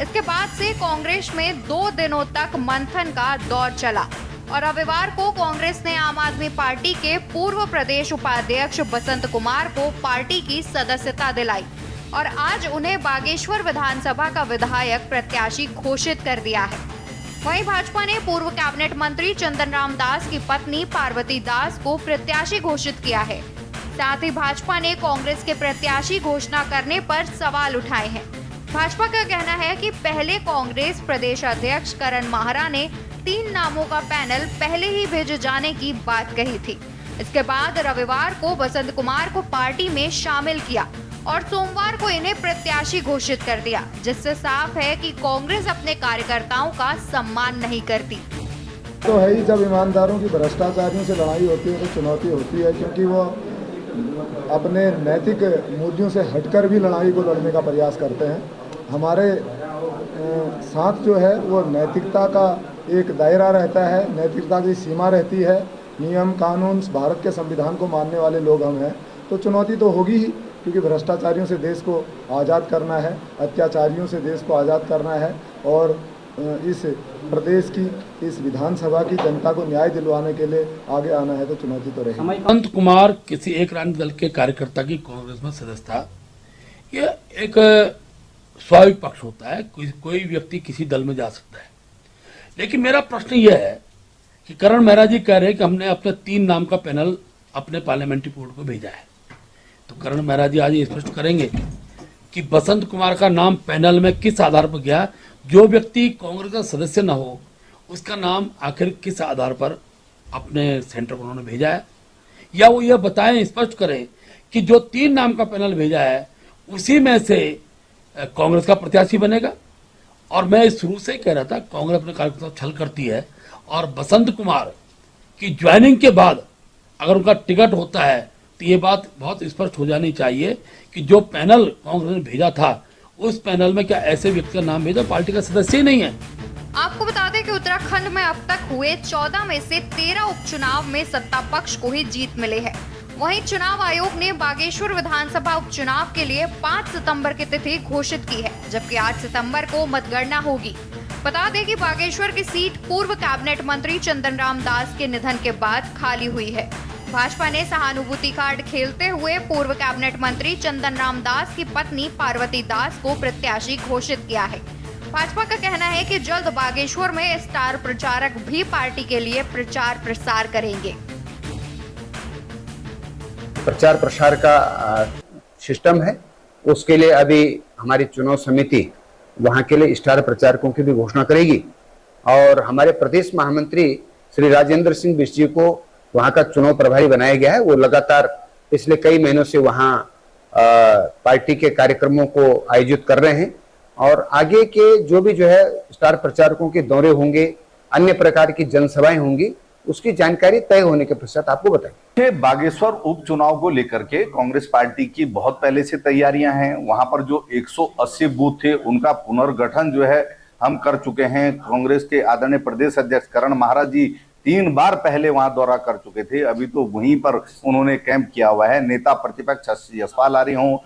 इसके बाद से कांग्रेस में 2 दिनों तक मंथन का दौर चला और रविवार को कांग्रेस ने आम आदमी पार्टी के पूर्व प्रदेश उपाध्यक्ष बसंत कुमार को पार्टी की सदस्यता दिलाई और आज उन्हें बागेश्वर विधानसभा का विधायक प्रत्याशी घोषित कर दिया है। वहीं भाजपा ने पूर्व कैबिनेट मंत्री चंदन रामदास की पत्नी पार्वती दास को प्रत्याशी घोषित किया है। साथ ही भाजपा ने कांग्रेस के प्रत्याशी घोषणा करने पर सवाल उठाए हैं। भाजपा का कहना है कि पहले कांग्रेस प्रदेश अध्यक्ष करण माहरा ने 3 नामों का पैनल पहले ही भेजे जाने की बात कही थी। इसके बाद रविवार को बसंत कुमार को पार्टी में शामिल किया और सोमवार को इन्हें प्रत्याशी घोषित कर दिया, जिससे साफ है कि कांग्रेस अपने कार्यकर्ताओं का सम्मान नहीं करती। तो है ही, जब ईमानदारों की भ्रष्टाचारियों से लड़ाई होती है तो चुनौती होती है, क्योंकि वो अपने नैतिक मूल्यों से हटकर भी लड़ाई को लड़ने का प्रयास करते हैं। हमारे साथ जो है वो नैतिकता का एक दायरा रहता है, नैतिकता की सीमा रहती है, नियम कानून भारत के संविधान को मानने वाले लोग हम हैं। तो चुनौती तो होगी ही, क्योंकि भ्रष्टाचारियों से देश को आज़ाद करना है, अत्याचारियों से देश को आज़ाद करना है और इस प्रदेश की, इस विधानसभा की जनता को न्याय दिलवाने के लिए आगे आना है, तो चुनौती तो रहेगी। बसंत कुमार किसी एक राजनीतिक दल के कार्यकर्ता की कांग्रेस में सदस्यता, यह एक स्वाभाविक पक्ष होता है। कोई व्यक्ति किसी दल में जा सकता है, लेकिन मेरा प्रश्न यह है कि करण मेहरा जी कह रहे हैं कि हमने अपने 3 नाम का पैनल अपने पार्लियामेंट्री बोर्ड को भेजा है। तो करण मेहरा जी आज ये स्पष्ट करेंगे कि बसंत कुमार का नाम पैनल में किस आधार पर गया। जो व्यक्ति कांग्रेस का सदस्य न हो उसका नाम आखिर किस आधार पर अपने सेंटर पर उन्होंने भेजा है, या वो ये बताएं, स्पष्ट करें कि जो 3 नाम का पैनल भेजा है उसी में से कांग्रेस का प्रत्याशी बनेगा। और मैं शुरू से कह रहा था कांग्रेस अपने कार्यकर्ता छल करती है और बसंत कुमार की ज्वाइनिंग के बाद अगर उनका टिकट होता है तो ये बात बहुत स्पष्ट हो जानी चाहिए कि जो पैनल कांग्रेस ने भेजा था उस पैनल में क्या ऐसे व्यक्ति का नाम भेजा पार्टी का सदस्य ही नहीं है। आपको बता दें कि उत्तराखंड में अब तक हुए 14 में से 13 उपचुनाव में सत्ता पक्ष को ही जीत मिली है। वहीं चुनाव आयोग ने बागेश्वर विधानसभा उपचुनाव के लिए 5 सितंबर की तिथि घोषित की है, जबकि 8 सितंबर को मतगणना होगी। बता दें कि बागेश्वर की सीट पूर्व कैबिनेट मंत्री चंदन राम दास के निधन के बाद खाली हुई है। भाजपा ने सहानुभूति कार्ड खेलते हुए पूर्व कैबिनेट मंत्री चंदन राम दास की पत्नी पार्वती दास को प्रत्याशी घोषित किया है। भाजपा का कहना है कि जल्द बागेश्वर में स्टार प्रचारक भी पार्टी के लिए प्रचार प्रसार करेंगे। प्रचार प्रसार का सिस्टम है, उसके लिए अभी हमारी चुनाव समिति वहां के लिए स्टार प्रचारकों की भी घोषणा करेगी और हमारे प्रदेश महामंत्री श्री राजेंद्र सिंह बिष्ट जी को वहां का चुनाव प्रभारी बनाया गया है। वो लगातार पिछले कई महीनों से वहां पार्टी के कार्यक्रमों को आयोजित कर रहे हैं और आगे के जो भी स्टार प्रचारकों के दौरे होंगे, अन्य प्रकार की जनसभाएं होंगी, उसकी जानकारी तय होने के पश्चात आपको बताएंगे। बागेश्वर उपचुनाव को लेकर के कांग्रेस पार्टी की बहुत पहले से तैयारियां हैं। वहां पर जो 180 बूथ थे उनका पुनर्गठन हम कर चुके हैं। कांग्रेस के आदरणीय प्रदेश अध्यक्ष करण महाराज जी 3 बार पहले वहां दौरा कर चुके थे, अभी तो वहीं पर उन्होंने कैंप किया हुआ है। नेता प्रतिपक्ष यशपाल आर्य हों,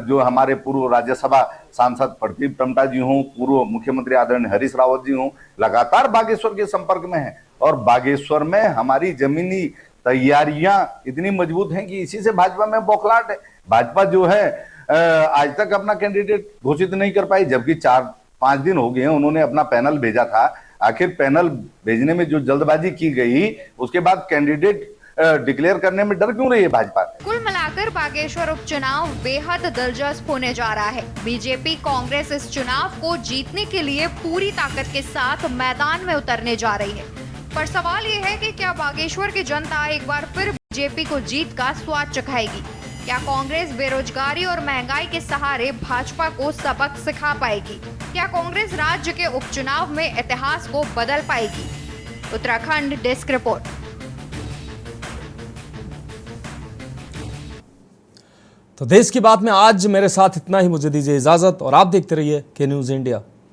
जो हमारे पूर्व राज्यसभा सांसद प्रदीप टमटा जी हों, पूर्व मुख्यमंत्री आदरणीय हरीश रावत जी हों, लगातार बागेश्वर के संपर्क में है और बागेश्वर में हमारी जमीनी तैयारियां इतनी मजबूत हैं कि इसी से भाजपा में बौखलाहट है। भाजपा आज तक अपना कैंडिडेट घोषित नहीं कर पाई, जबकि 4-5 दिन हो गए हैं उन्होंने अपना पैनल भेजा था। आखिर पैनल भेजने में जो जल्दबाजी की गई, उसके बाद कैंडिडेट डिक्लेयर करने में डर क्यों रही है भाजपा? कुल मिलाकर बागेश्वर उपचुनाव बेहद दिलचस्प होने जा रहा है। बीजेपी कांग्रेस इस चुनाव को जीतने के लिए पूरी ताकत के साथ मैदान में उतरने जा रही है। पर सवाल ये है कि क्या बागेश्वर की जनता एक बार फिर बीजेपी को जीत का स्वाद चखाएगी? क्या कांग्रेस बेरोजगारी और महंगाई के सहारे भाजपा को सबक सिखा पाएगी? क्या कांग्रेस राज्य के उपचुनाव में इतिहास को बदल पाएगी? Uttarakhand desk report. तो देश की बात में आज मेरे साथ इतना ही। मुझे दीजिए इजाजत और आप देखते रहिए के न्यूज़ इंडिया।